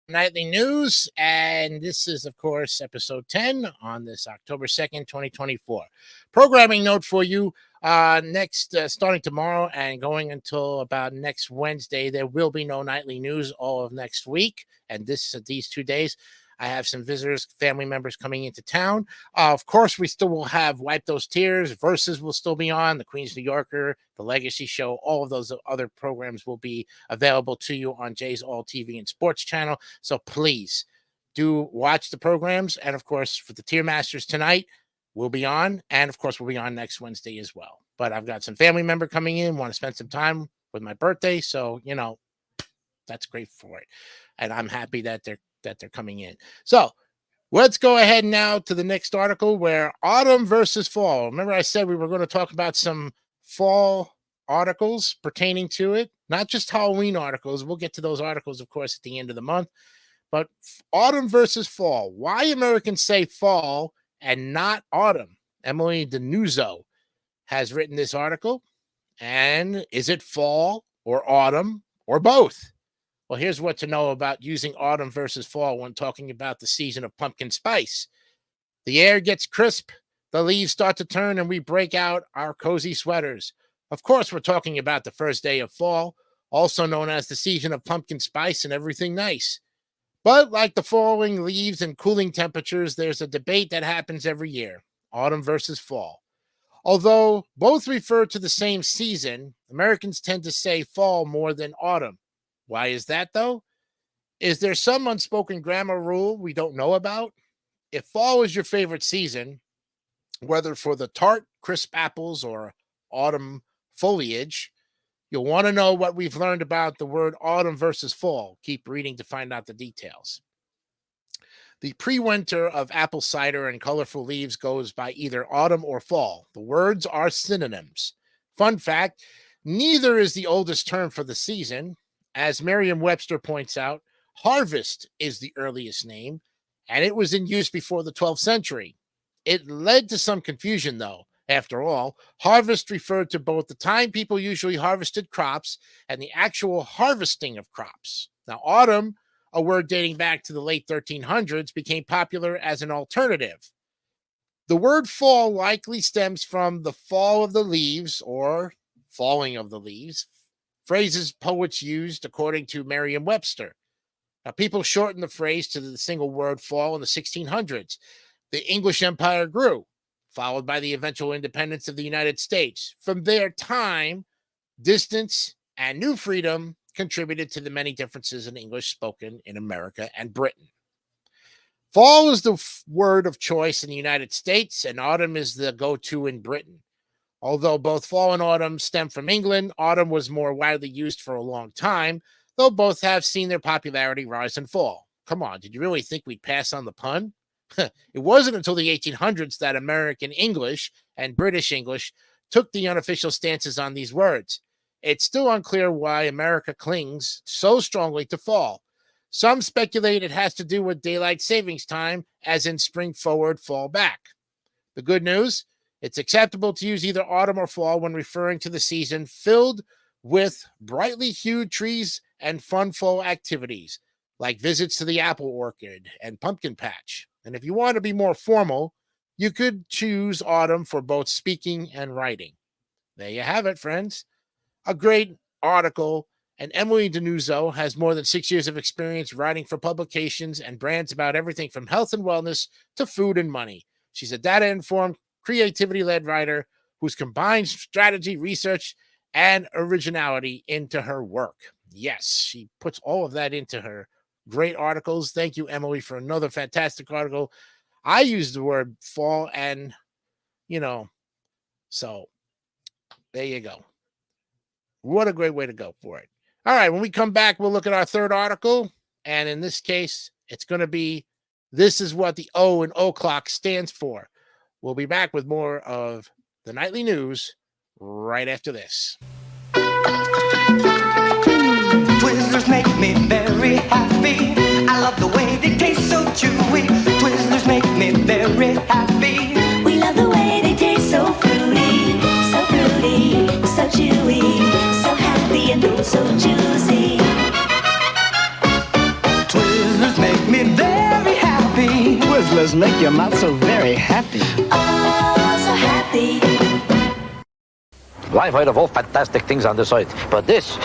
Nightly news, and this is, of course, episode 10 on this October 2nd, 2024. Programming note for you, next, starting tomorrow and going until about next Wednesday, there will be no nightly news all of next week, and these 2 days, I have some visitors, family members coming into town. Of course, we still will have Wipe Those Tears. Versus will still be on. The Queen's New Yorker, The Legacy Show, all of those other programs will be available to you on Jay's All TV and Sports channel. So please do watch the programs. And, of course, for the Tier Masters tonight, we'll be on. And, of course, we'll be on next Wednesday as well. But I've got some family member coming in, want to spend some time with my birthday. So, you know, that's great for it. And I'm happy that they're coming in. So let's go ahead now to the next article, where autumn versus fall. Remember I said we were going to talk about some fall articles pertaining to it, not just Halloween articles. We'll get to those articles, of course, at the end of the month. But autumn versus fall. Why Americans say fall and not autumn? Emily DeNuzzo has written this article. And is it fall or autumn or both? Well, here's what to know about using autumn versus fall when talking about the season of pumpkin spice. The air gets crisp, the leaves start to turn, and we break out our cozy sweaters. Of course, we're talking about the first day of fall, also known as the season of pumpkin spice and everything nice. But like the falling leaves and cooling temperatures, there's a debate that happens every year, autumn versus fall. Although both refer to the same season, Americans tend to say fall more than autumn. Why is that, though? Is there some unspoken grammar rule we don't know about? If fall is your favorite season, whether for the tart, crisp apples or autumn foliage, you'll want to know what we've learned about the word autumn versus fall. Keep reading to find out the details. The pre-winter of apple cider and colorful leaves goes by either autumn or fall. The words are synonyms. Fun fact, neither is the oldest term for the season. As Merriam-Webster points out, harvest is the earliest name, and it was in use before the 12th century. It led to some confusion, though. After all, harvest referred to both the time people usually harvested crops and the actual harvesting of crops. Now, autumn, a word dating back to the late 1300s, became popular as an alternative. The word fall likely stems from the fall of the leaves or falling of the leaves, phrases poets used according to Merriam-Webster. Now, people shortened the phrase to the single word fall in the 1600s. The English Empire grew, followed by the eventual independence of the United States. From there, time, distance, and new freedom contributed to the many differences in English spoken in America and Britain. Fall is the word of choice in the United States, and autumn is the go-to in Britain. Although both fall and autumn stem from England, autumn was more widely used for a long time, though both have seen their popularity rise and fall. Come on, did you really think we'd pass on the pun? It wasn't until the 1800s that American English and British English took the unofficial stances on these words. It's still unclear why America clings so strongly to fall. Some speculate it has to do with daylight savings time, as in spring forward, fall back. The good news, it's acceptable to use either autumn or fall when referring to the season filled with brightly hued trees and fun fall activities, like visits to the apple orchard and pumpkin patch. And if you want to be more formal, you could choose autumn for both speaking and writing. There you have it, friends. A great article, and Emily DeNuzzo has more than 6 years of experience writing for publications and brands about everything from health and wellness to food and money. She's a data-informed, creativity-led writer who's combined strategy, research, and originality into her work. Yes, she puts all of that into her great articles. Thank you, Emily, for another fantastic article. I use the word fall and, so there you go. What a great way to go for it. All right, when we come back, we'll look at our third article. And in this case, it's going to be, this is what the O in o'clock stands for. We'll be back with more of the nightly news right after this. Twizzlers make me very happy. I love the way they taste so chewy. Twizzlers make me very happy. We love the way they taste so fruity, so chewy, so happy and oh so juicy. Twizzlers make me very happy. Twizzlers make your mouth so very happy. Oh, so happy. Well, I've heard of all fantastic things on this earth, but this,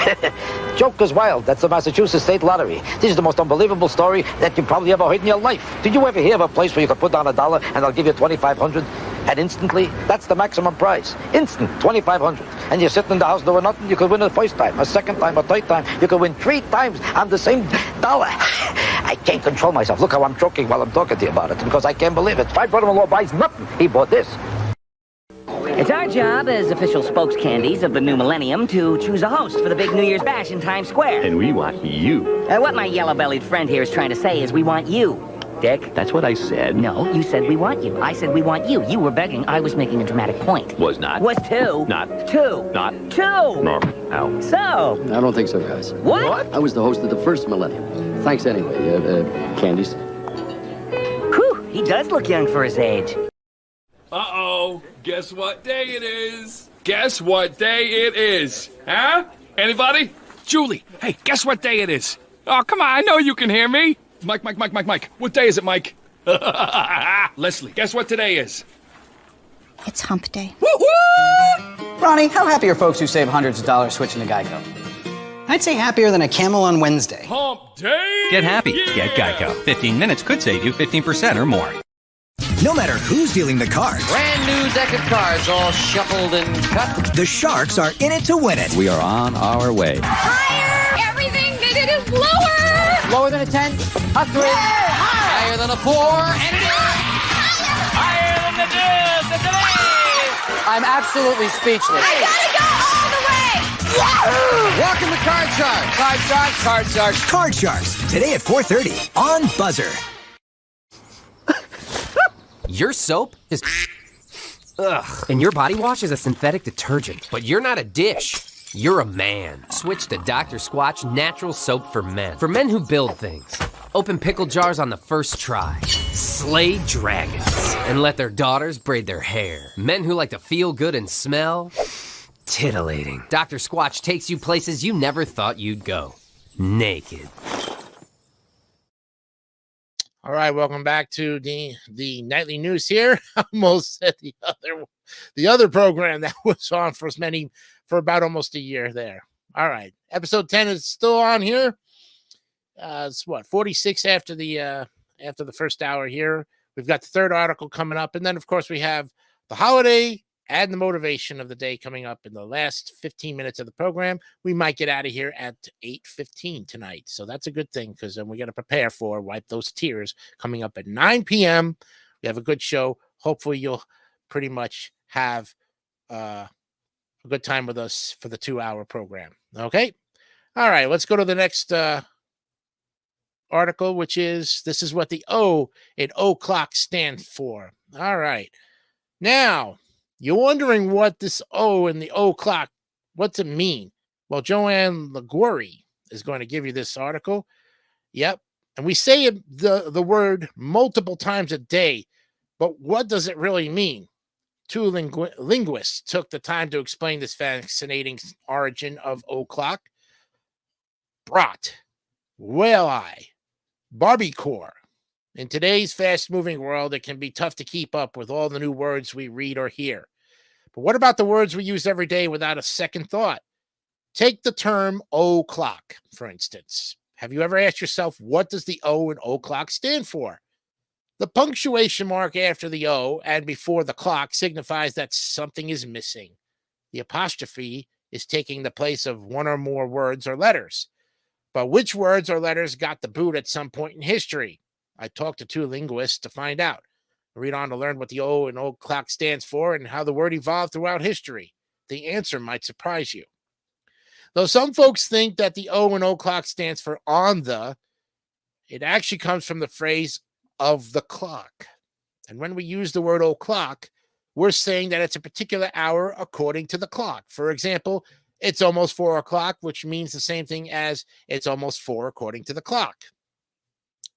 joke is wild. That's the Massachusetts State Lottery. This is the most unbelievable story that you probably ever heard in your life. Did you ever hear of a place where you could put down $1 and they'll give you $2,500? And instantly, that's the maximum prize. Instant, $2,500. And you're sitting in the house doing nothing, you could win it the first time, a second time, a third time. You could win 3 times on the same dollar. I can't control myself. Look how I'm choking while I'm talking to you about it, because I can't believe it. My brother-in-law buys nothing. He bought this. It's our job as official spokes candies of the new millennium to choose a host for the big New Year's bash in Times Square. And we want you. What my yellow-bellied friend here is trying to say is we want you, Dick. That's what I said. No, you said we want you. I said we want you. You were begging. I was making a dramatic point. Was not. Was 2. Not. 2. Not. 2. No. Ow. So. I don't think so, guys. What? I was the host of the first millennium. Thanks anyway. Candies. Whew, he does look young for his age. Uh-oh. Guess what day it is? Guess what day it is? Huh? Anybody? Julie, hey, guess what day it is? Oh, come on, I know you can hear me. Mike. What day is it, Mike? Leslie, guess what today is? It's hump day. Woo-hoo! Ronnie, how happy are folks who save hundreds of dollars switching to Geico? I'd say happier than a camel on Wednesday. Hump day! Get happy. Get Geico. 15 minutes could save you 15% or more. No matter who's dealing the cards. Brand new deck of cards, all shuffled and cut. The Sharks are in it to win it. We are on our way. Higher! Everything they did is lower! Lower than a 10, a 3. Yeah, higher than a 4, and it is! Higher than the 2, the 3! I'm absolutely speechless. I gotta go all the way! Yahoo! Welcome to Card Sharks. Card Sharks, Card Sharks. Card Sharks, today at 4:30 on Buzzer. Your soap is... Ugh. And your body wash is a synthetic detergent. But you're not a dish. You're a man. Switch to Dr. Squatch Natural Soap for Men. For men who build things. Open pickle jars on the first try. Slay dragons. And let their daughters braid their hair. Men who like to feel good and smell... titillating. Dr. Squatch takes you places you never thought you'd go. Naked. All right, welcome back to the nightly news here. Almost at the other program that was on for about almost a year there. All right, episode 10 is still on here. It's 46 after the first hour here. We've got the third article coming up, and then of course we have the holiday and the motivation of the day coming up in the last 15 minutes of the program. We might get out of here at 8:15 tonight. So that's a good thing, because then we got to prepare for Wipe Those Tears coming up at 9 p.m. We have a good show. Hopefully you'll pretty much have a good time with us for the 2-hour program. Okay. All right. Let's go to the next article, which is, this is what the O in o'clock stands for. All right. Now, you're wondering what this O in the o'clock, what's it mean? Well, Joanne Laguerre is going to give you this article. Yep. And we say the word multiple times a day, but what does it really mean? Two linguists took the time to explain this fascinating origin of o'clock. Brat, whale eye, barbicore. In today's fast-moving world, it can be tough to keep up with all the new words we read or hear. But what about the words we use every day without a second thought? Take the term o'clock, for instance. Have you ever asked yourself, what does the O in o'clock stand for? The punctuation mark after the O and before the clock signifies that something is missing. The apostrophe is taking the place of one or more words or letters. But which words or letters got the boot at some point in history? I talked to two linguists to find out. Read on to learn what the O in o'clock stands for and how the word evolved throughout history. The answer might surprise you. Though some folks think that the O in o'clock stands for on the, it actually comes from the phrase of the clock. And when we use the word o'clock, we're saying that it's a particular hour according to the clock. For example, it's almost 4 o'clock, which means the same thing as it's almost 4 according to the clock.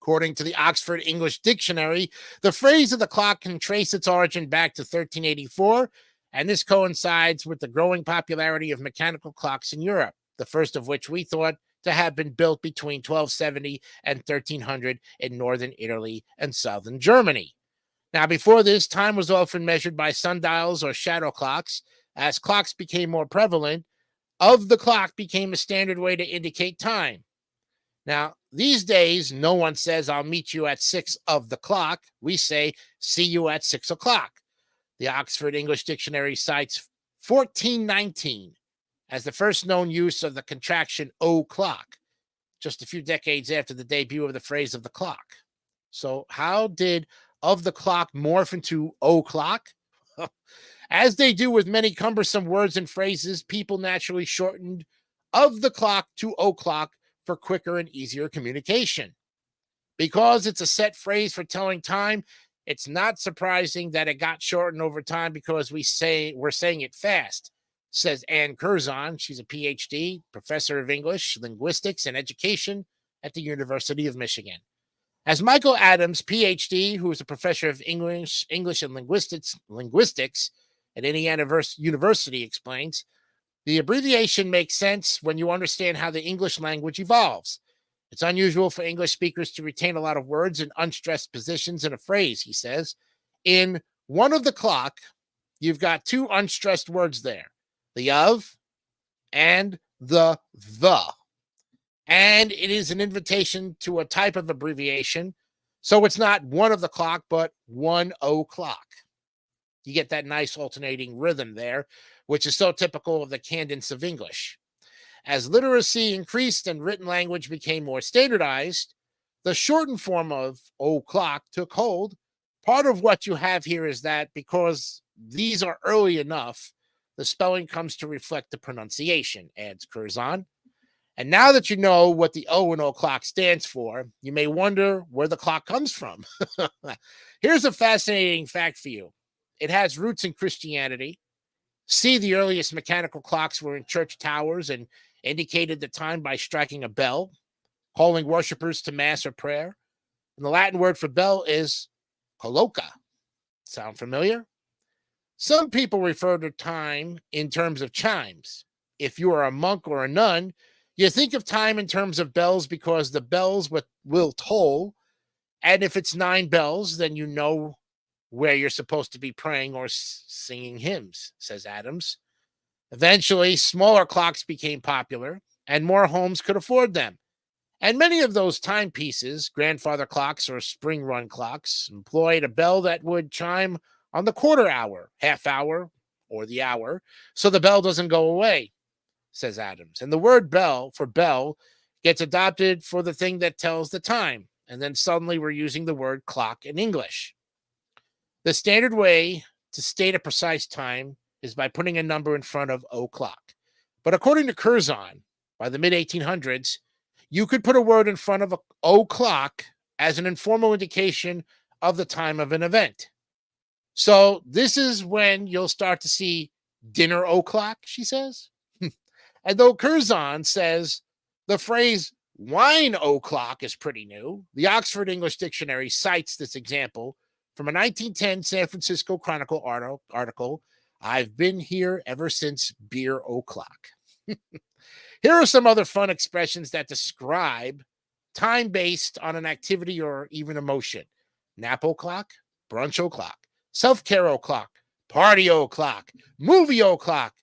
According to the Oxford English Dictionary, the phrase of the clock can trace its origin back to 1384, and this coincides with the growing popularity of mechanical clocks in Europe, the first of which we thought to have been built between 1270 and 1300 in northern Italy and southern Germany. Now, before this, time was often measured by sundials or shadow clocks. As clocks became more prevalent, of the clock became a standard way to indicate time. Now, these days, no one says, I'll meet you at 6 of the clock. We say, see you at 6 o'clock. The Oxford English Dictionary cites 1419 as the first known use of the contraction o'clock, just a few decades after the debut of the phrase of the clock. So how did of the clock morph into o'clock? As they do with many cumbersome words and phrases, people naturally shortened of the clock to o'clock for quicker and easier communication. Because it's a set phrase for telling time, it's not surprising that it got shortened over time because we're saying it fast, says Ann Curzon. She's a PhD, professor of English, linguistics, and education at the University of Michigan. As Michael Adams, PhD, who is a professor of English and linguistics at Indiana University, explains, the abbreviation makes sense when you understand how the English language evolves. It's unusual for English speakers to retain a lot of words in unstressed positions in a phrase, he says. In one of the clock, you've got two unstressed words there, the of and the. And it is an invitation to a type of abbreviation. So it's not one of the clock, but 1 o'clock. You get that nice alternating rhythm there, which is so typical of the cadence of English. As literacy increased and written language became more standardized, the shortened form of o'clock took hold. Part of what you have here is that because these are early enough, the spelling comes to reflect the pronunciation, adds Curzon. And now that you know what the O in o'clock stands for, you may wonder where the clock comes from. Here's a fascinating fact for you. It has roots in Christianity. See, the earliest mechanical clocks were in church towers and indicated the time by striking a bell, calling worshipers to mass or prayer. And the Latin word for bell is colloca. Sound familiar? Some people refer to time in terms of chimes. If you are a monk or a nun, you think of time in terms of bells because the bells will toll. And if it's 9 bells, then you know where you're supposed to be praying or singing hymns, says Adams. Eventually, smaller clocks became popular, and more homes could afford them. And many of those timepieces, grandfather clocks or spring run clocks, employed a bell that would chime on the quarter hour, half hour, or the hour, so the bell doesn't go away, says Adams. And the word bell for bell gets adopted for the thing that tells the time. And then suddenly we're using the word clock in English. The standard way to state a precise time is by putting a number in front of o'clock. But according to Curzon, by the mid-1800s, you could put a word in front of o'clock as an informal indication of the time of an event. So this is when you'll start to see dinner o'clock, she says. And though Curzon says the phrase wine o'clock is pretty new, the Oxford English Dictionary cites this example from a 1910 San Francisco Chronicle article, I've been here ever since beer o'clock. Here are some other fun expressions that describe time based on an activity or even emotion. Nap o'clock, brunch o'clock, self-care o'clock, party o'clock, movie o'clock,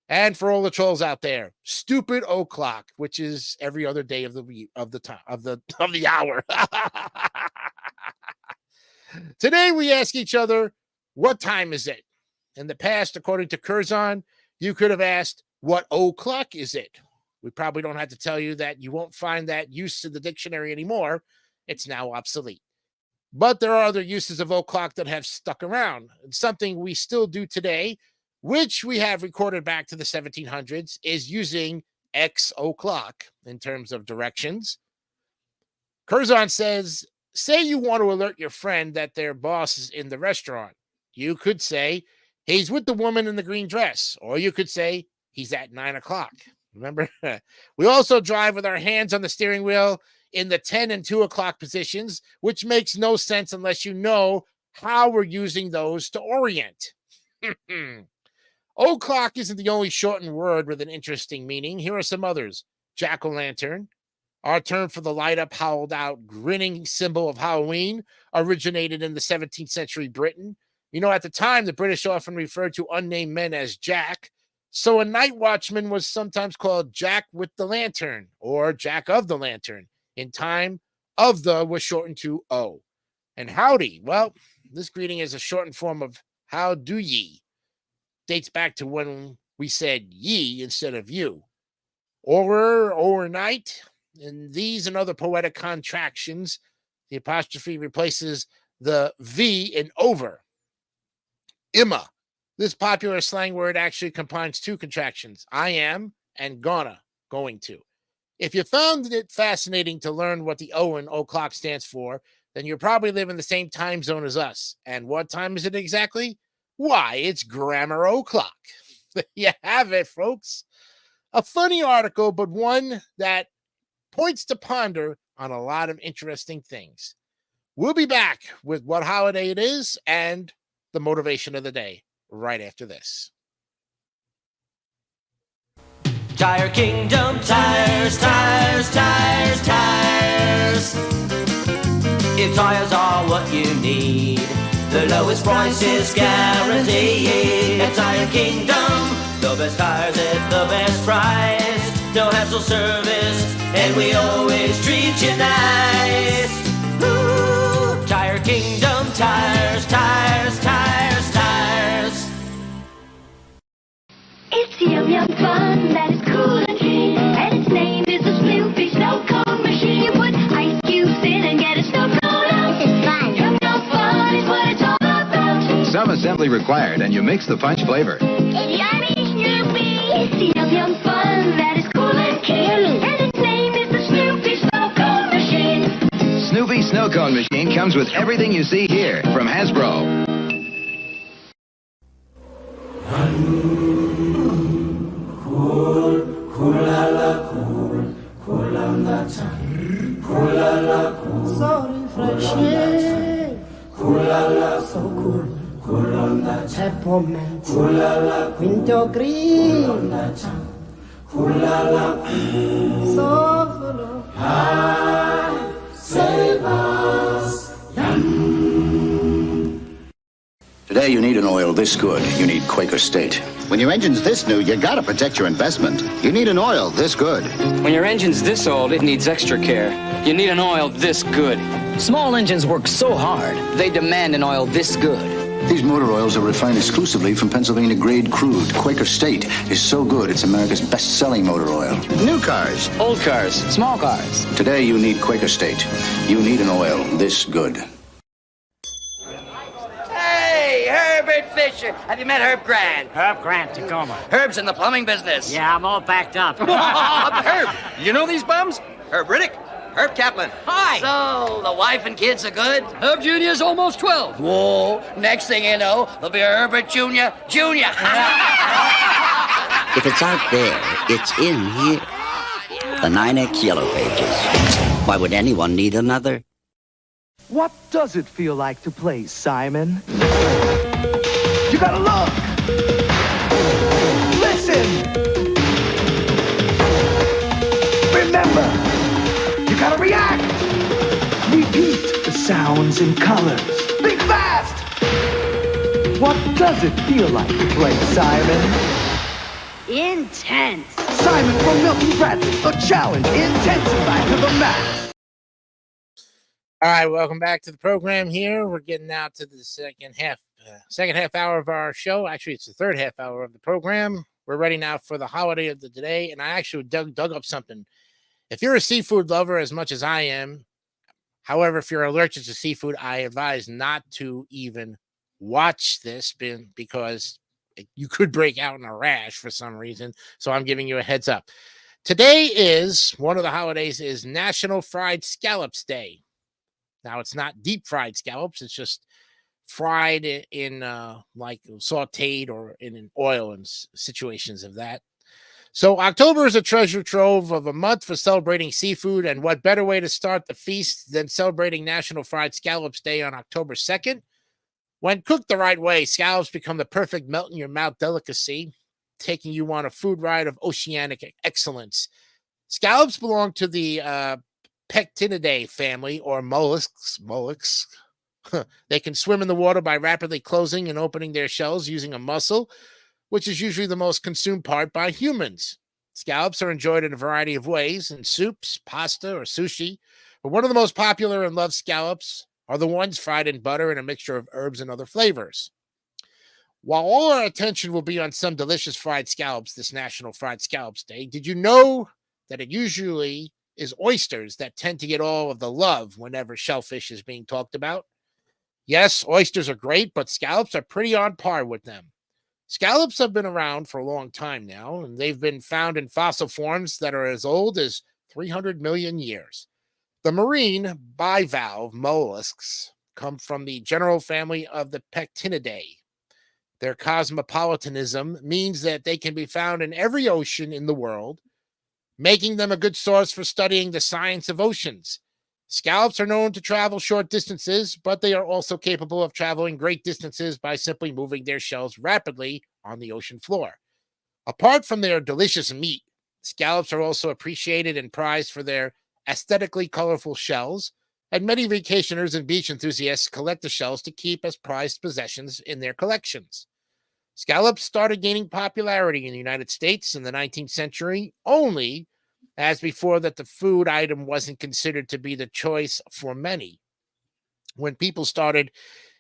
and for all the trolls out there, stupid o'clock, which is every other day of the hour. Today we ask each other, what time is it? In the past, according to Curzon, you could have asked, what o'clock is it? We probably don't have to tell you that you won't find that use in the dictionary anymore. It's now obsolete. But there are other uses of o'clock that have stuck around. And something we still do today, which we have recorded back to the 1700s, is using X o'clock in terms of directions. Curzon says, say you want to alert your friend that their boss is in the restaurant. You could say, he's with the woman in the green dress. Or you could say, he's at 9 o'clock. Remember? We also drive with our hands on the steering wheel in the 10 and 2 o'clock positions, which makes no sense unless you know how we're using those to orient. O'clock isn't the only shortened word with an interesting meaning. Here are some others. Jack-o'-lantern, our term for the light-up, howled-out, grinning symbol of Halloween, originated in the 17th century Britain. You know, at the time, the British often referred to unnamed men as Jack, so a night watchman was sometimes called Jack with the Lantern or Jack of the Lantern. In time, of the was shortened to O. And howdy, well, this greeting is a shortened form of how do ye. Dates back to when we said ye instead of you. Or night, and these and other poetic contractions, the apostrophe replaces the V in over. Imma. This popular slang word actually combines 2 contractions, I am and going to. If you found it fascinating to learn what the O in o'clock stands for, then you probably live in the same time zone as us. And what time is it exactly? Why, it's grammar o'clock. You have it, folks. A funny article, but one that points to ponder on a lot of interesting things. We'll be back with what holiday it is and the motivation of the day right after this. Tire Kingdom tires, tires, tires, tires. If tires are what you need, the lowest price is guaranteed. At Tire Kingdom, the best tires at the best price. No hassle service, and we always treat you nice. Ooh, Tire Kingdom tires, tires, tires, tires. It's yum yum fun that is cool and clean, and its name is the Snoopy Snow Cone Machine. Put ice cubes in and get a snow cone out. It's fun. Yum yum fun is what it's all about. Some assembly required, and you mix the punch flavor. It's yummy Snoopy. It's yum yum fun that is cool and clean, and its name is the Snoopy Snow Cone Machine. Snoopy Snow Cone Machine comes with everything you see here from Hasbro. So refreshing. So cool. Peppermint. Winter green. So full of life savers. Today you need an oil this good. You need Quaker State. When your engine's this new, you gotta protect your investment. You need an oil this good. When your engine's this old, it needs extra care. You need an oil this good. Small engines work so hard, they demand an oil this good. These motor oils are refined exclusively from Pennsylvania grade crude. Quaker State is so good, it's America's best-selling motor oil. New cars. Old cars. Small cars. Today you need Quaker State. You need an oil this good. Hey, Herbert Fisher. Have you met Herb Grant? Herb Grant, Tacoma. Herb's in the plumbing business. Yeah, I'm all backed up. Herb, you know these bums? Herb Riddick, Herb Kaplan. Hi. So, the wife and kids are good? Herb Jr.'s almost 12. Whoa, next thing you know, there'll be a Herbert Jr. Jr. If it's out there, it's in here. The 9X Yellow Pages. Why would anyone need another? What does it feel like to play, Simon? You gotta look! Listen! Remember! You gotta react! Repeat the sounds and colors. Think fast! What does it feel like to play, Simon? Intense. Simon from Milton Bradley, the challenge intensified to the max. All right, welcome back to the program here. We're getting out to the second half hour of our show. Actually, it's the third half hour of the program. We're ready now for the holiday of the day, and I actually dug up something. If you're a seafood lover as much as I am, however, if you're allergic to seafood, I advise not to even watch this because you could break out in a rash for some reason, so I'm giving you a heads up. Today is, one of the holidays is National Fried Scallops Day. Now, it's not deep fried scallops. It's just fried in like sauteed or in oil and situations of that. So October is a treasure trove of a month for celebrating seafood. And what better way to start the feast than celebrating National Fried Scallops Day on October 2nd? When cooked the right way, scallops become the perfect melt-in-your-mouth delicacy, taking you on a food ride of oceanic excellence. Scallops belong to the Pectinidae family, or mollusks. They can swim in the water by rapidly closing and opening their shells using a muscle, which is usually the most consumed part by humans. Scallops are enjoyed in a variety of ways, in soups, pasta, or sushi. But one of the most popular and loved scallops are the ones fried in butter and a mixture of herbs and other flavors. While all our attention will be on some delicious fried scallops this National Fried Scallops Day, did you know that it usually is oysters that tend to get all of the love whenever shellfish is being talked about? Yes, oysters are great, but scallops are pretty on par with them. Scallops have been around for a long time now, and they've been found in fossil forms that are as old as 300 million years. The marine bivalve mollusks come from the general family of the Pectinidae. Their cosmopolitanism means that they can be found in every ocean in the world, making them a good source for studying the science of oceans. Scallops are known to travel short distances, but they are also capable of traveling great distances by simply moving their shells rapidly on the ocean floor. Apart from their delicious meat, scallops are also appreciated and prized for their aesthetically colorful shells, and many vacationers and beach enthusiasts collect the shells to keep as prized possessions in their collections. Scallops started gaining popularity in the United States in the 19th century only as before that the food item wasn't considered to be the choice for many. When people started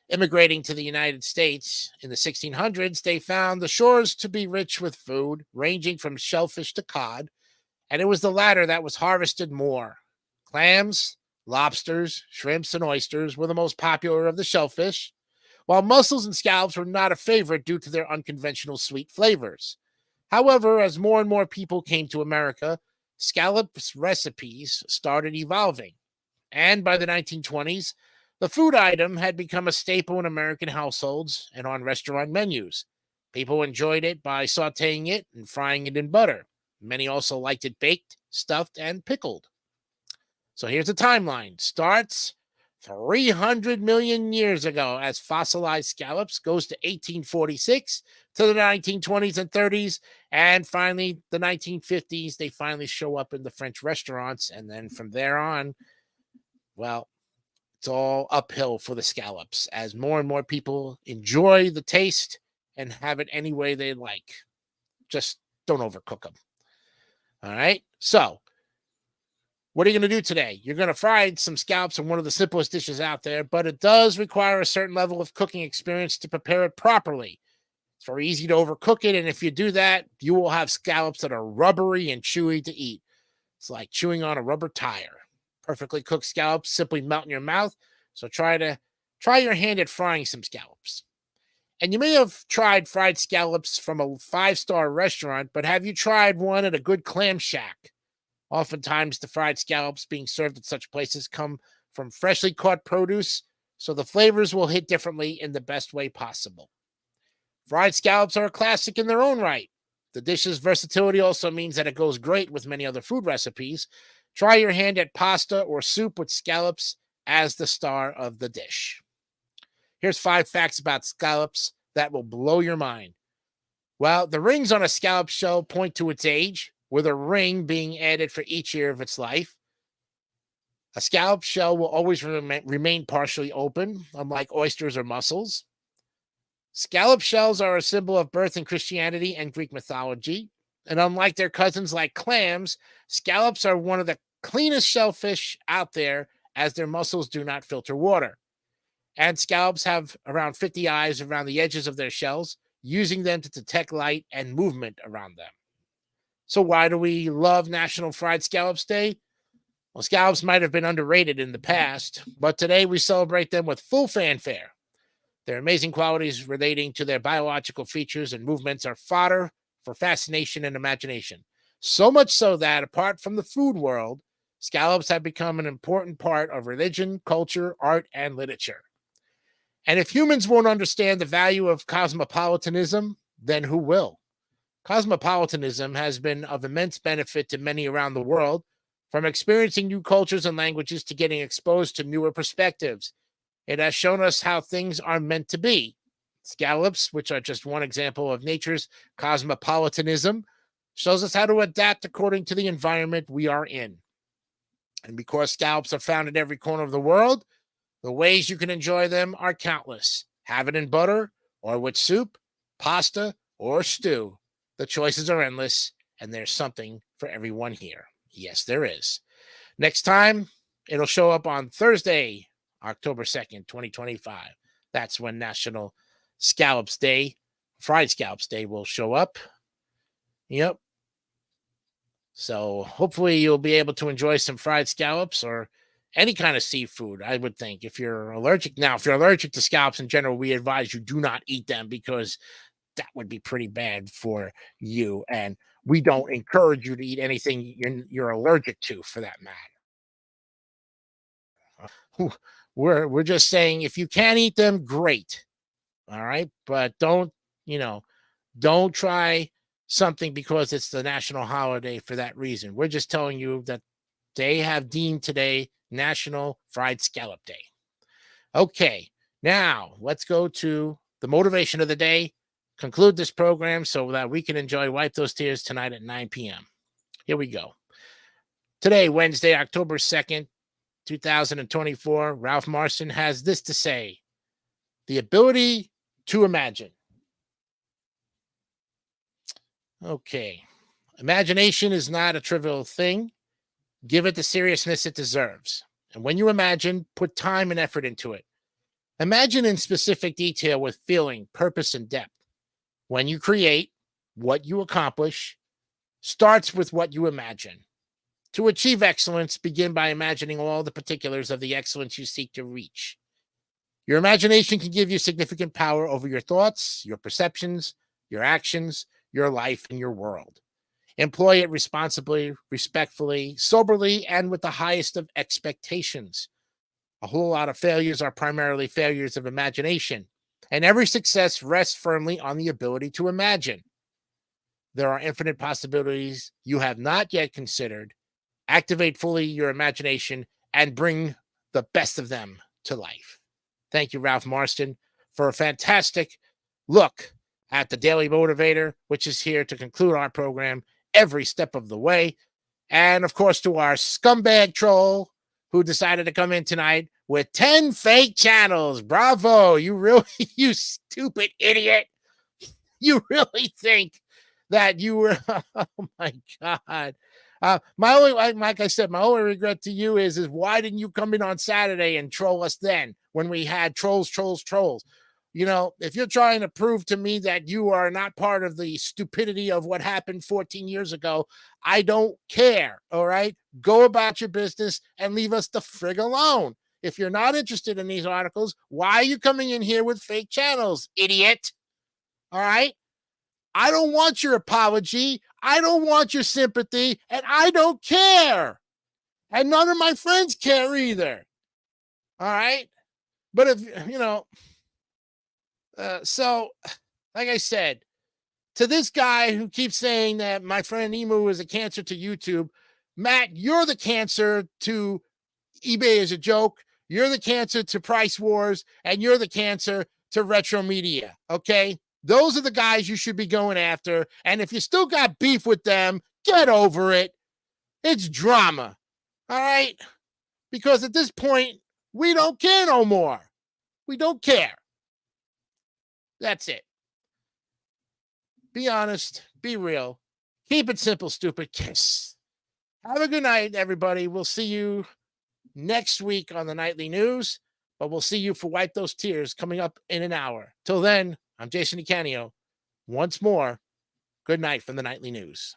immigrating to the United States in the 1600s, they found the shores to be rich with food, ranging from shellfish to cod, and it was the latter that was harvested more. Clams, lobsters, shrimps, and oysters were the most popular of the shellfish, while mussels and scallops were not a favorite due to their unconventional sweet flavors. However, as more and more people came to America, scallops recipes started evolving, and by the 1920s, the food item had become a staple in American households and on restaurant menus. People enjoyed it by sauteing it and frying it in butter. Many also liked it baked, stuffed, and pickled. So here's the timeline. Starts 300 million years ago as fossilized scallops, goes to 1846 to the 1920s and 30s, and finally the 1950s, they finally show up in the French restaurants, and then from there on, well, it's all uphill for the scallops as more and more people enjoy the taste and have it any way they like. Just don't overcook them. All right. So, what are you going to do today? You're going to fry some scallops in one of the simplest dishes out there, but it does require a certain level of cooking experience to prepare it properly. It's very easy to overcook it, and if you do that, you will have scallops that are rubbery and chewy to eat. It's like chewing on a rubber tire. Perfectly cooked scallops simply melt in your mouth, so try your hand at frying some scallops. And you may have tried fried scallops from a 5-star restaurant, but have you tried one at a good clam shack? Oftentimes, the fried scallops being served at such places come from freshly caught produce, so the flavors will hit differently in the best way possible. Fried scallops are a classic in their own right. The dish's versatility also means that it goes great with many other food recipes. Try your hand at pasta or soup with scallops as the star of the dish. Here's 5 facts about scallops that will blow your mind. Well, the rings on a scallop shell point to its age, with a ring being added for each year of its life. A scallop shell will always remain partially open, unlike oysters or mussels. Scallop shells are a symbol of birth in Christianity and Greek mythology. And unlike their cousins like clams, scallops are one of the cleanest shellfish out there as their muscles do not filter water. And scallops have around 50 eyes around the edges of their shells, using them to detect light and movement around them. So why do we love National Fried Scallops Day? Well, scallops might have been underrated in the past, but today we celebrate them with full fanfare. Their amazing qualities relating to their biological features and movements are fodder for fascination and imagination. So much so that, apart from the food world, scallops have become an important part of religion, culture, art, and literature. And if humans won't understand the value of cosmopolitanism, then who will? Cosmopolitanism has been of immense benefit to many around the world, from experiencing new cultures and languages to getting exposed to newer perspectives. It has shown us how things are meant to be. Scallops, which are just one example of nature's cosmopolitanism, shows us how to adapt according to the environment we are in. And because scallops are found in every corner of the world, the ways you can enjoy them are countless. Have it in butter or with soup, pasta, or stew. The choices are endless, and there's something for everyone here. Yes, there is. Next time, it'll show up on Thursday, October 2nd, 2025. That's when National Scallops Day, Fried Scallops Day will show up. Yep. So hopefully you'll be able to enjoy some fried scallops or any kind of seafood, I would think. If you're allergic to scallops in general, we advise you do not eat them because that would be pretty bad for you. And we don't encourage you to eat anything you're allergic to, for that matter. We're just saying if you can't eat them, great. All right. But don't try something because it's the national holiday for that reason. We're just telling you that they have deemed today National Fried Scallop Day. Okay, now let's go to the motivation of the day, conclude this program so that we can enjoy Wipe Those Tears tonight at 9 p.m. Here we go. Today, Wednesday, October 2nd, 2024, Ralph Marston has this to say: the ability to imagine. Okay. Imagination is not a trivial thing. Give it the seriousness it deserves. And when you imagine, put time and effort into it. Imagine in specific detail with feeling, purpose, and depth. When you create, what you accomplish starts with what you imagine. To achieve excellence, begin by imagining all the particulars of the excellence you seek to reach. Your imagination can give you significant power over your thoughts, your perceptions, your actions, your life, and your world. Employ it responsibly, respectfully, soberly, and with the highest of expectations. A whole lot of failures are primarily failures of imagination, and every success rests firmly on the ability to imagine. There are infinite possibilities you have not yet considered. Activate fully your imagination and bring the best of them to life. Thank you, Ralph Marston, for a fantastic look at the Daily Motivator, which is here to conclude our program every step of the way. And, of course, to our scumbag troll who decided to come in tonight with 10 fake channels. Bravo. You really, you stupid idiot. You really think that you were, oh, my God. My only, like I said, my only regret to you is why didn't you come in on Saturday and troll us then when we had trolls? You know, if you're trying to prove to me that you are not part of the stupidity of what happened 14 years ago, I don't care. All right. Go about your business and leave us the frig alone. If you're not interested in these articles, why are you coming in here with fake channels, idiot? All right. I don't want your apology. I don't want your sympathy, and I don't care. And none of my friends care either. All right. But if, you know, so like I said, to this guy who keeps saying that my friend Emu is a cancer to YouTube, Matt, you're the cancer to eBay as a joke. You're the cancer to Price Wars, and you're the cancer to retro media. Okay. Those are the guys you should be going after. And if you still got beef with them, get over it. It's drama. All right. Because at this point, we don't care no more. We don't care. That's it. Be honest. Be real. Keep it simple, stupid. Kiss. Have a good night, everybody. We'll see you next week on the Nightly News, but we'll see you for Wipe Those Tears coming up in an hour. Till then, I'm Jason DeCanio. Once more, good night from the Nightly News.